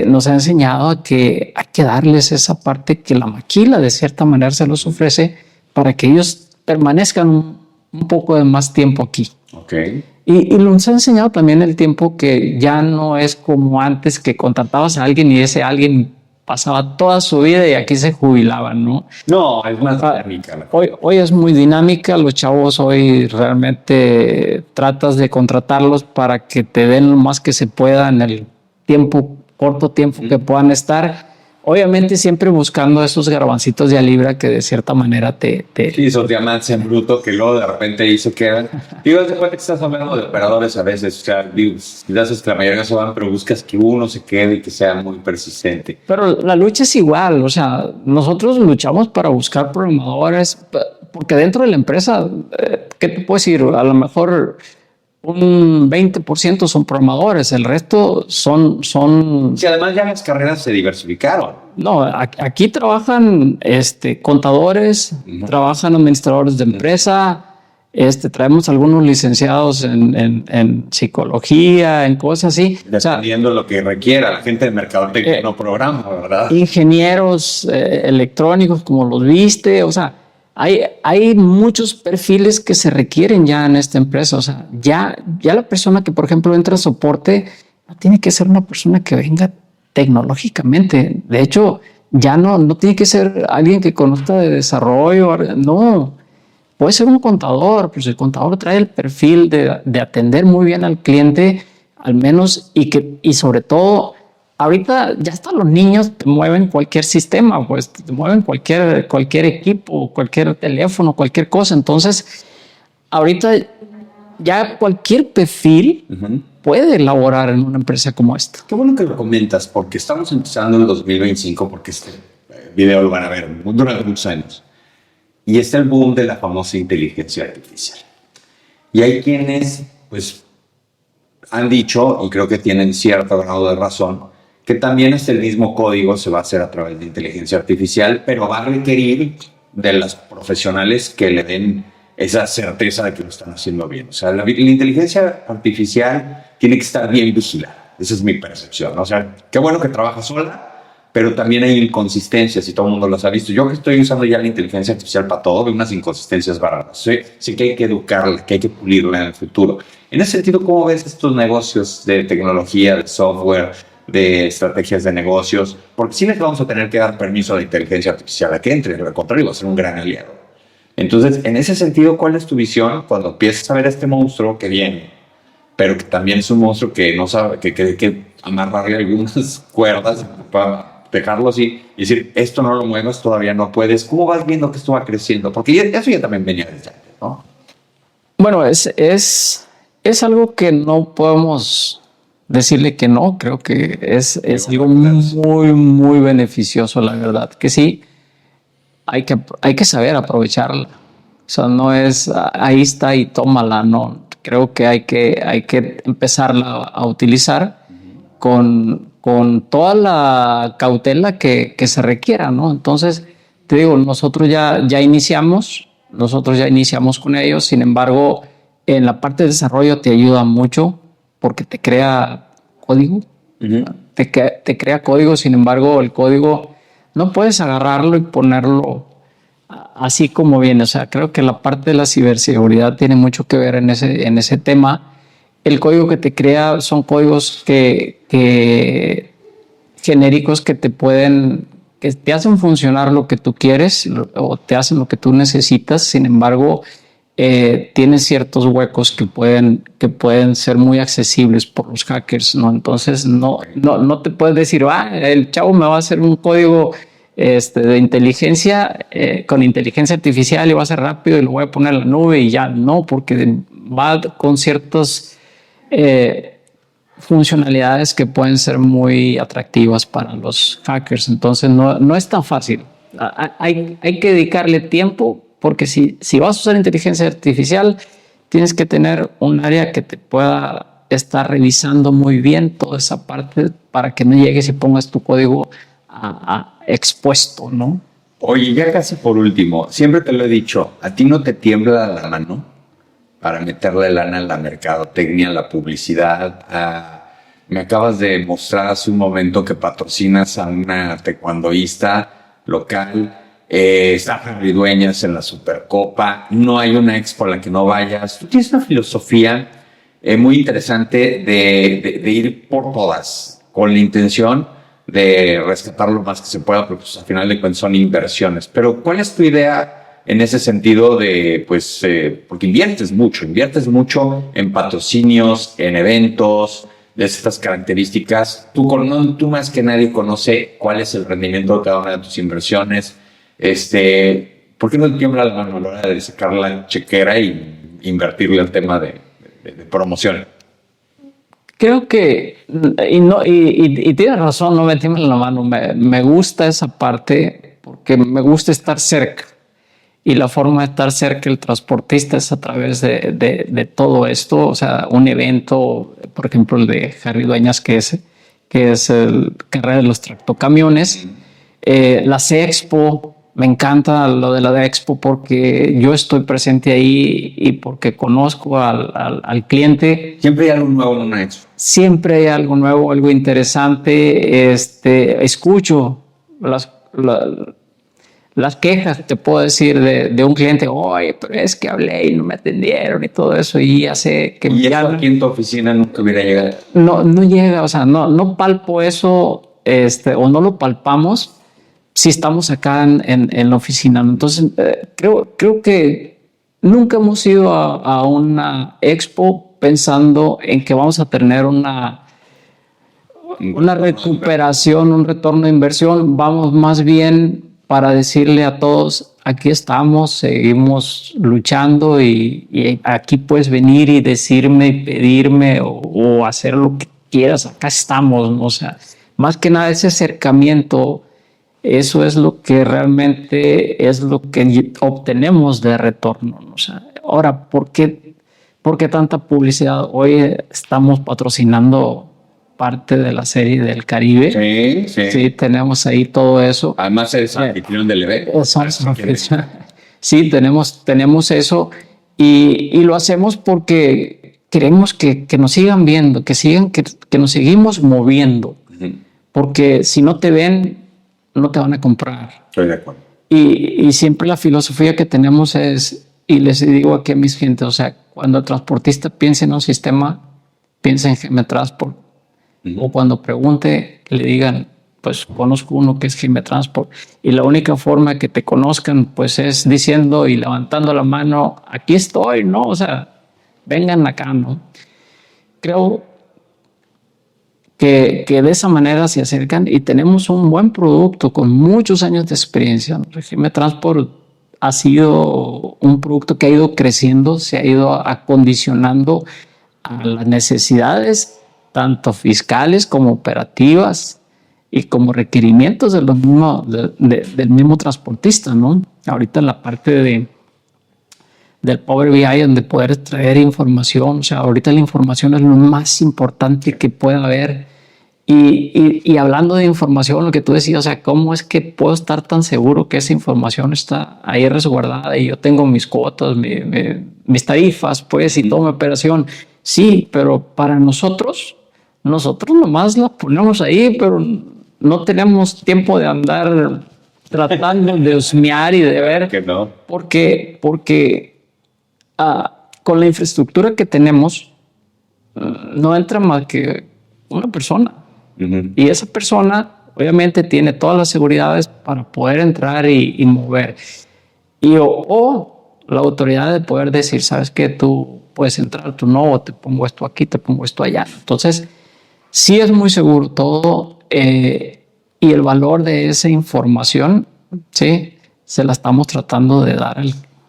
nos ha enseñado a que hay que darles esa parte que la maquila de cierta manera se los ofrece para que ellos permanezcan un poco de más tiempo aquí. Okay. Y nos ha enseñado también el tiempo que ya no es como antes que contratabas a alguien y ese alguien pasaba toda su vida y aquí se jubilaban, ¿no? No, es más dinámica. Hoy es muy dinámica, los chavos hoy realmente tratas de contratarlos para que te den lo más que se pueda en el corto tiempo que puedan estar. Obviamente siempre buscando esos garbancitos de a libra que de cierta manera te... Sí, esos diamantes en bruto que luego de repente ahí se quedan. Digo, de cuenta que estás hablando de operadores a veces, o sea, digo, quizás que la mayoría se van, pero buscas que uno se quede y que sea muy persistente. Pero la lucha es igual, o sea, nosotros luchamos para buscar programadores, porque dentro de la empresa, ¿qué te puedo decir? A lo mejor un 20% son programadores, el resto son... Sí, además ya las carreras se diversificaron. No, aquí trabajan contadores, trabajan administradores de empresa, traemos algunos licenciados en psicología, en cosas así. Dependiendo lo que requiera, la gente de mercadotecnia no programa, ¿verdad? Ingenieros electrónicos, como los viste, o sea, hay muchos perfiles que se requieren ya en esta empresa. O sea, ya la persona que, por ejemplo, entra a soporte no tiene que ser una persona que venga tecnológicamente. De hecho, ya no tiene que ser alguien que conozca de desarrollo. No, puede ser un contador, pues el contador trae el perfil de atender muy bien al cliente, al menos, y sobre todo, ahorita ya hasta los niños te mueven cualquier sistema, pues te mueven cualquier equipo, cualquier teléfono, cualquier cosa. Entonces, ahorita ya cualquier perfil puede elaborar en una empresa como esta. Qué bueno que lo comentas, porque estamos empezando en 2025, porque este video lo van a ver durante muchos años. Y está el boom de la famosa inteligencia artificial. Y hay quienes, pues, han dicho, y creo que tienen cierto grado de razón, que también el mismo código se va a hacer a través de inteligencia artificial, pero va a requerir de las profesionales que le den esa certeza de que lo están haciendo bien. O sea, la inteligencia artificial tiene que estar bien vigilada. Esa es mi percepción. O sea, qué bueno que trabaja sola, pero también hay inconsistencias y todo el mundo las ha visto. Yo que estoy usando ya la inteligencia artificial para todo, veo unas inconsistencias bárbaras. Sí que hay que educarla, que hay que pulirla en el futuro. En ese sentido, ¿cómo ves estos negocios de tecnología, de software, de estrategias de negocios? Porque sí les vamos a tener que dar permiso a la inteligencia artificial a que entre, al contrario, va a ser un gran aliado. Entonces, en ese sentido, ¿cuál es tu visión cuando empiezas a ver este monstruo que viene, pero que también es un monstruo que no sabe, que hay que amarrarle algunas cuerdas para dejarlo así y decir, esto no lo muevas, todavía no puedes? ¿Cómo vas viendo que esto va creciendo? Porque eso ya también venía desde antes, ¿no? Bueno, es algo que no podemos decirle que no. Creo que es algo muy, muy beneficioso, la verdad. Que sí, hay que saber aprovecharla. O sea, no es ahí está y tómala, no. Creo que hay que empezarla a utilizar con toda la cautela que se requiera, ¿no? Entonces, te digo, nosotros ya iniciamos con ellos. Sin embargo, en la parte de desarrollo te ayuda mucho porque te crea código. Te crea código. Sin embargo, el código no puedes agarrarlo y ponerlo así como viene. O sea, creo que la parte de la ciberseguridad tiene mucho que ver en ese tema. El código que te crea son códigos genéricos que te hacen funcionar lo que tú quieres o te hacen lo que tú necesitas. Sin embargo, tienen ciertos huecos que pueden ser muy accesibles por los hackers, ¿no? Entonces no te puedes decir, el chavo me va a hacer un código de inteligencia con inteligencia artificial y va a ser rápido y lo voy a poner en la nube y ya. No, porque va con ciertos funcionalidades que pueden ser muy atractivas para los hackers. Entonces no es tan fácil. Hay que dedicarle tiempo, porque si vas a usar inteligencia artificial, tienes que tener un área que te pueda estar revisando muy bien toda esa parte para que no llegues y pongas tu código expuesto, ¿no? Oye, ya casi por último, siempre te lo he dicho, ¿a ti no te tiembla la mano para meterle lana en la mercadotecnia, en la publicidad? Me acabas de mostrar hace un momento que patrocinas a una taekwondoísta local, está Harry Dueñas en la Supercopa, no hay una expo a la que no vayas. Tú tienes una filosofía muy interesante de ir por todas, con la intención de rescatar lo más que se pueda, porque pues, al final de cuentas son inversiones. Pero ¿cuál es tu idea en ese sentido de, pues, porque inviertes mucho en patrocinios, en eventos de estas características? Tú más que nadie conoce cuál es el rendimiento de cada una de tus inversiones. ¿Por qué no te tiembla la mano a la hora de sacar la chequera y invertirle al tema de promoción? Creo que, y tienes razón, no me tiembla la mano, me gusta esa parte porque me gusta estar cerca. Y la forma de estar cerca del transportista es a través de todo esto. O sea, un evento, por ejemplo, el de Harry Dueñas, que es el carrera de los tractocamiones. La Expo, me encanta lo de la Expo porque yo estoy presente ahí y porque conozco al cliente. Siempre hay algo nuevo en una Expo. Siempre hay algo nuevo, algo interesante. Escucho las quejas, te puedo decir, de un cliente. Oye, pero es que hablé y no me atendieron y todo eso, y ya sé que... ¿Y eso aquí en tu oficina nunca hubiera llegado? No llega, o sea, no palpo eso, o no lo palpamos si estamos acá en la oficina. Entonces, creo que nunca hemos ido a una expo pensando en que vamos a tener una recuperación, un retorno de inversión. Vamos más bien para decirle a todos, aquí estamos, seguimos luchando y aquí puedes venir y decirme y pedirme o hacer lo que quieras, acá estamos, ¿no? O sea, más que nada ese acercamiento, eso es lo que realmente es lo que obtenemos de retorno, ¿no? O sea, ahora, ¿por qué tanta publicidad? Hoy estamos patrocinando parte de la serie del Caribe. Sí, tenemos ahí todo eso. Además eres anfitrión del evento. Sí, tenemos eso y lo hacemos porque queremos que nos sigan viendo, que nos seguimos moviendo. Uh-huh. Porque si no te ven, no te van a comprar. Estoy de acuerdo. Y siempre la filosofía que tenemos es, y les digo aquí a mis gente, o sea, cuando el transportista piense en un sistema, piensa en GM Transport. Uh-huh. O cuando pregunte, le digan, pues conozco uno que es GM Transport. Y la única forma que te conozcan, pues es diciendo y levantando la mano, aquí estoy, ¿no? O sea, vengan acá, ¿no? Creo que de esa manera se acercan y tenemos un buen producto con muchos años de experiencia. GM Transport ha sido un producto que ha ido creciendo, se ha ido acondicionando a las necesidades tanto fiscales como operativas y como requerimientos de del mismo transportista, ¿no? Ahorita en la parte del Power BI, donde poder extraer información, o sea, ahorita la información es lo más importante que pueda haber. Y hablando de información, lo que tú decías, o sea, ¿cómo es que puedo estar tan seguro que esa información está ahí resguardada y yo tengo mis cuotas, mis tarifas, pues, y toda mi operación? Sí, pero para nosotros nomás la ponemos ahí, pero no tenemos tiempo de andar tratando de husmear y de ver. Que no. Porque con la infraestructura que tenemos, no entra más que una persona. Uh-huh. Y esa persona, obviamente, tiene todas las seguridades para poder entrar y mover. Y o la autoridad de poder decir, ¿sabes qué? Tú puedes entrar, tú no, o te pongo esto aquí, te pongo esto allá. Entonces, sí es muy seguro todo, y el valor de esa información, sí, se la estamos tratando de dar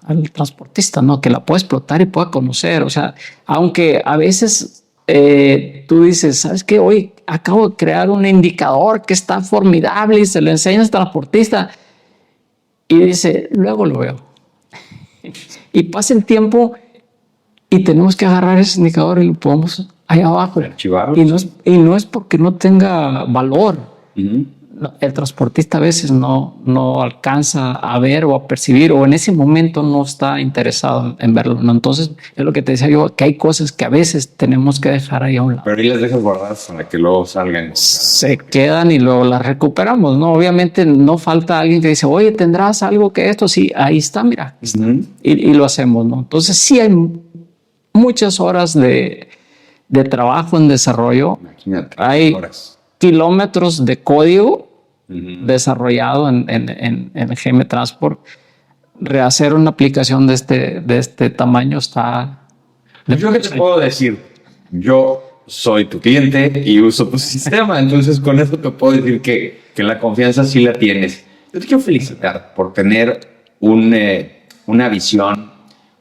al transportista, ¿no? Que la pueda explotar y pueda conocer. O sea, aunque a veces tú dices, ¿sabes qué? Hoy acabo de crear un indicador que está formidable y se lo enseñas al transportista y dice, luego lo veo. Y pasa el tiempo y tenemos que agarrar ese indicador y lo ponemos ahí abajo. Y no es porque no tenga valor. Uh-huh. El transportista a veces no alcanza a ver o a percibir, o en ese momento no está interesado en verlo, ¿no? Entonces, es lo que te decía yo, que hay cosas que a veces tenemos que dejar ahí a un lado. Pero ahí las dejas guardadas para que luego salgan. Se quedan y luego las recuperamos, ¿no? Obviamente no falta alguien que dice, oye, ¿tendrás algo que esto? Sí, ahí está, mira. Uh-huh. Y lo hacemos, ¿no? Entonces, sí hay muchas horas de trabajo en desarrollo. Imagínate, hay horas. kilómetros de código desarrollado en GM Transport. Rehacer una aplicación de este tamaño está... Yo qué te puedo decir, yo soy tu cliente y uso tu sistema, entonces con eso te puedo decir que la confianza sí la tienes. Yo te quiero felicitar por tener una visión,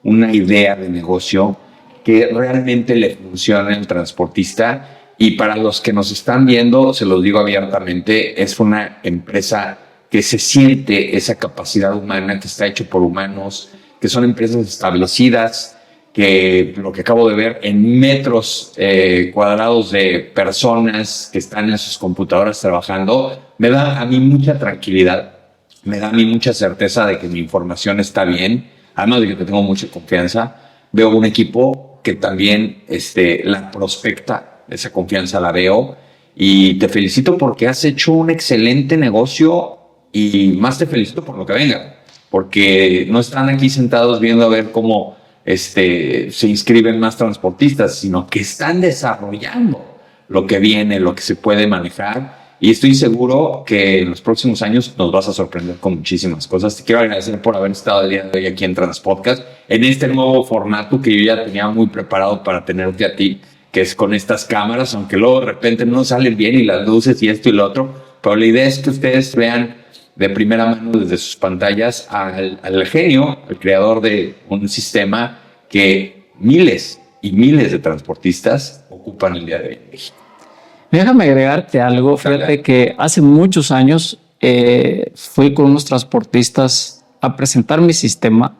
una idea de negocio que realmente le funcione al transportista. Y para los que nos están viendo, se los digo abiertamente, es una empresa que se siente esa capacidad humana, que está hecho por humanos, que son empresas establecidas, que lo que acabo de ver en metros cuadrados de personas que están en sus computadoras trabajando, me da a mí mucha tranquilidad, me da a mí mucha certeza de que mi información está bien, además de que tengo mucha confianza. Veo un equipo que también la prospecta, esa confianza la veo, y te felicito porque has hecho un excelente negocio y más te felicito por lo que venga, porque no están aquí sentados viendo a ver cómo se inscriben más transportistas, sino que están desarrollando lo que viene, lo que se puede manejar, y estoy seguro que en los próximos años nos vas a sorprender con muchísimas cosas. Te quiero agradecer por haber estado el día de hoy aquí en Transpodcast, en este nuevo formato que yo ya tenía muy preparado para tenerte a ti, que es con estas cámaras, aunque luego de repente no salen bien y las luces y esto y lo otro, pero la idea es que ustedes vean de primera mano desde sus pantallas al genio, el creador de un sistema que miles y miles de transportistas ocupan el día de hoy en México. Déjame agregarte algo. Fíjate que hace muchos años fui con unos transportistas a presentar mi sistema.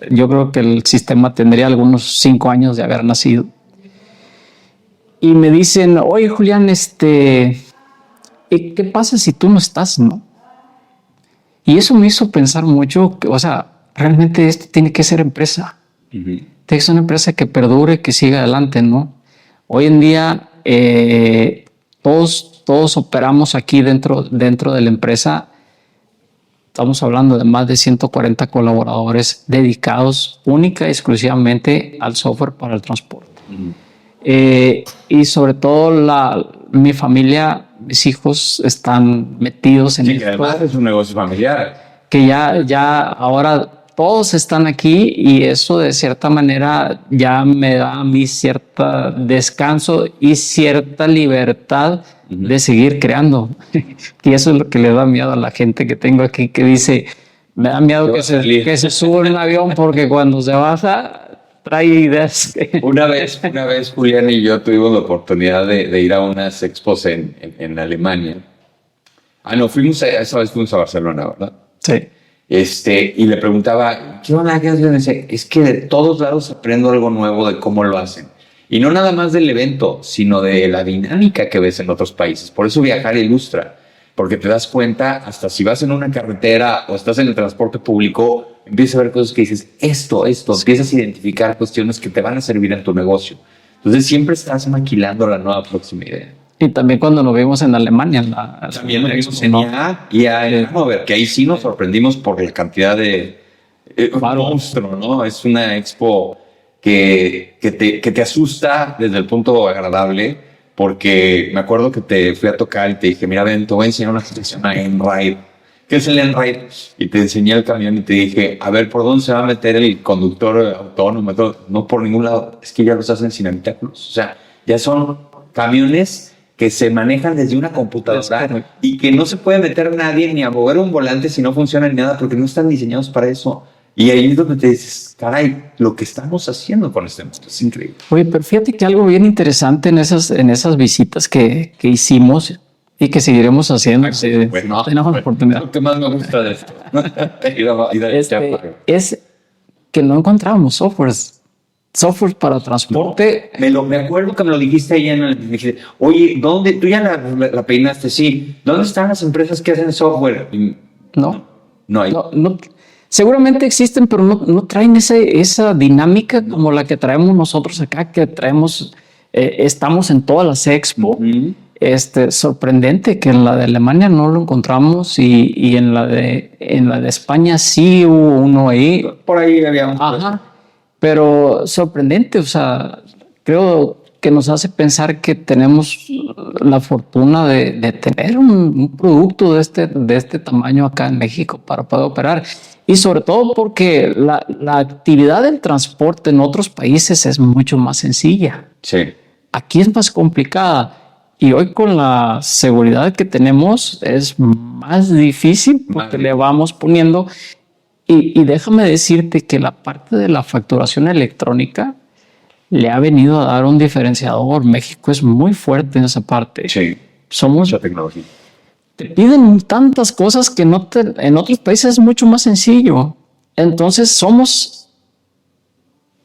Yo creo que el sistema tendría algunos 5 años de haber nacido. Y me dicen, oye, Julián, ¿qué pasa si tú no estás, no? Y eso me hizo pensar mucho, o sea, realmente esto tiene que ser empresa. Tiene que ser una empresa que perdure, que siga adelante, ¿no? Hoy en día, todos operamos aquí dentro de la empresa. Estamos hablando de más de 140 colaboradores dedicados única y exclusivamente al software para el transporte. Y sobre todo mi familia, mis hijos están metidos en esto. Que además es un negocio familiar. Que ya ahora todos están aquí y eso de cierta manera ya me da a mí cierto descanso y cierta libertad de seguir creando. Y eso es lo que le da miedo a la gente que tengo aquí, que dice, me da miedo que se suba en un avión porque cuando se baja trae ideas. Una vez Julián y yo tuvimos la oportunidad de ir a unas expos en Alemania. Esa vez fuimos a Barcelona, ¿verdad? Sí. Y le preguntaba, ¿qué onda? ¿Qué hacen? Es que de todos lados aprendo algo nuevo de cómo lo hacen. Y no nada más del evento, sino de la dinámica que ves en otros países. Por eso viajar ilustra, porque te das cuenta, hasta si vas en una carretera o estás en el transporte público, empiezas a ver cosas que dices, esto, empiezas a identificar cuestiones que te van a servir en tu negocio. Entonces siempre estás maquilando la nueva próxima idea. Y también cuando nos vimos en Alemania. También lo vimos en IAA y en Hannover, que ahí sí nos sorprendimos por la cantidad de monstruo, ¿no? Es una expo que te asusta desde el punto agradable, porque me acuerdo que te fui a tocar y te dije, mira, ven, te voy a enseñar una situación a Enride. ¿Qué es el Enride? Y te enseñé el camión y te dije, a ver, ¿por dónde se va a meter el conductor autónomo? No por ningún lado, es que ya los hacen sin habitáculos. O sea, ya son camiones que se manejan desde una computadora y que no se puede meter nadie ni a mover un volante si no funciona ni nada, porque no están diseñados para eso. Y ahí es donde te dices, caray, lo que estamos haciendo con este monstruo es increíble. Oye, pero fíjate que algo bien interesante en esas visitas que hicimos y que seguiremos haciendo. Bueno, tenemos oportunidad. Lo que más me gusta de esto es que no encontrábamos software para transporte. No, me acuerdo que me lo dijiste ahí me dijiste, oye, ¿dónde? Tú ya la peinaste, sí. ¿Dónde están las empresas que hacen software? No hay. No, seguramente existen, pero no traen esa dinámica como la que traemos nosotros acá, que traemos, estamos en todas las expo. Sorprendente que en la de Alemania no lo encontramos y en la de España sí hubo uno ahí. Por ahí había un. Ajá. Pero sorprendente, o sea, creo que nos hace pensar que tenemos la fortuna de tener un producto de este tamaño acá en México para poder operar. Y sobre todo porque la actividad del transporte en otros países es mucho más sencilla. Sí. Aquí es más complicada. Y hoy con la seguridad que tenemos es más difícil porque le vamos poniendo. Y déjame decirte que la parte de la facturación electrónica le ha venido a dar un diferenciador. México es muy fuerte en esa parte. Sí. Somos, Mucha tecnología. te piden tantas cosas que en otros países es mucho más sencillo. Entonces somos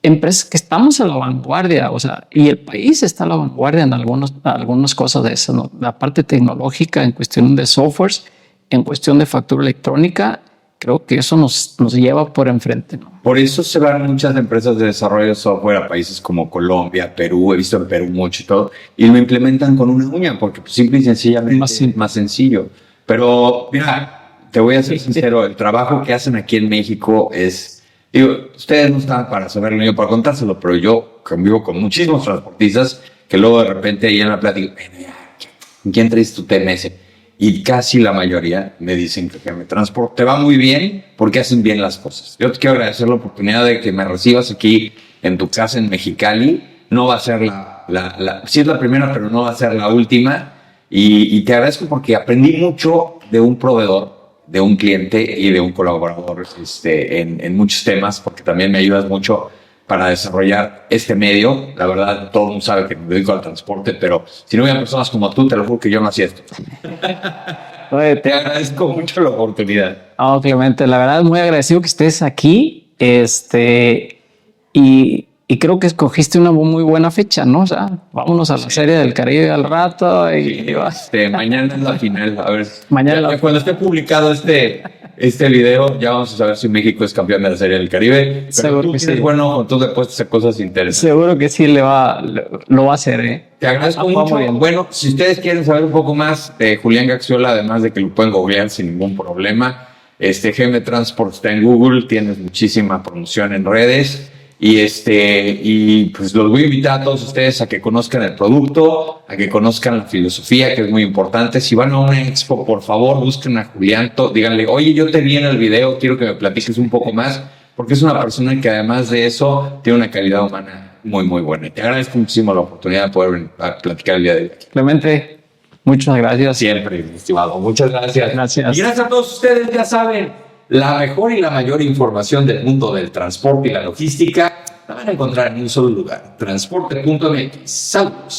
empresas que estamos a la vanguardia, o sea, y el país está a la vanguardia en algunas cosas de eso, ¿no? La parte tecnológica en cuestión de softwares, en cuestión de factura electrónica, creo que eso nos lleva por enfrente, ¿no? Por eso se van muchas empresas de desarrollo de software a países como Colombia, Perú, he visto en Perú mucho y todo, y lo implementan con una uña, porque pues, simple y sencillamente es más sencillo. Pero mira, te voy a ser sincero, el trabajo que hacen aquí en México es... Digo, ustedes no están para saberlo, yo para contárselo, pero yo convivo con muchísimos transportistas que luego de repente ahí en la plática, ¿quién traes tu TMS? Y casi la mayoría me dicen que me transporte te va muy bien porque hacen bien las cosas. Yo te quiero agradecer la oportunidad de que me recibas aquí en tu casa en Mexicali. No va a ser sí es la primera, pero no va a ser la última. Y te agradezco porque aprendí mucho de un proveedor, de un cliente y de un colaborador en muchos temas, porque también me ayudas mucho para desarrollar este medio. La verdad, todo el mundo sabe que me dedico al transporte, pero si no hubiera personas como tú, te lo juro que yo no hacía esto. Oye, te agradezco mucho la oportunidad. Oh, Clemente, la verdad, muy agradecido que estés aquí. Y creo que escogiste una muy buena fecha, ¿no? O sea, vámonos a la Serie del Caribe al rato. Mañana es la final. A ver, mañana cuando esté publicado este video, ya vamos a saber si México es campeón de la Serie del Caribe. Pero seguro tú que sí. Bueno, tú después hacer cosas interesantes. Seguro que sí lo va a hacer, ¿eh? Te agradezco mucho. Bueno, si ustedes quieren saber un poco más de Julián Gaxiola, además de que lo pueden googlear sin ningún problema, GM Transport está en Google, tienes muchísima promoción en redes. Y pues los voy a invitar a todos ustedes a que conozcan el producto, a que conozcan la filosofía, que es muy importante. Si van a una expo, por favor, busquen a Julián, díganle, oye, yo te vi en el video, quiero que me platiques un poco más, porque es una persona que además de eso tiene una calidad humana muy, muy buena. Y te agradezco muchísimo la oportunidad de poder platicar el día de hoy. Clemente, muchas gracias. Siempre, estimado. Muchas gracias. Gracias. Y gracias a todos ustedes, ya saben. La mejor y la mayor información del mundo del transporte y la logística la van a encontrar en un solo lugar, transporte.mx. Saludos.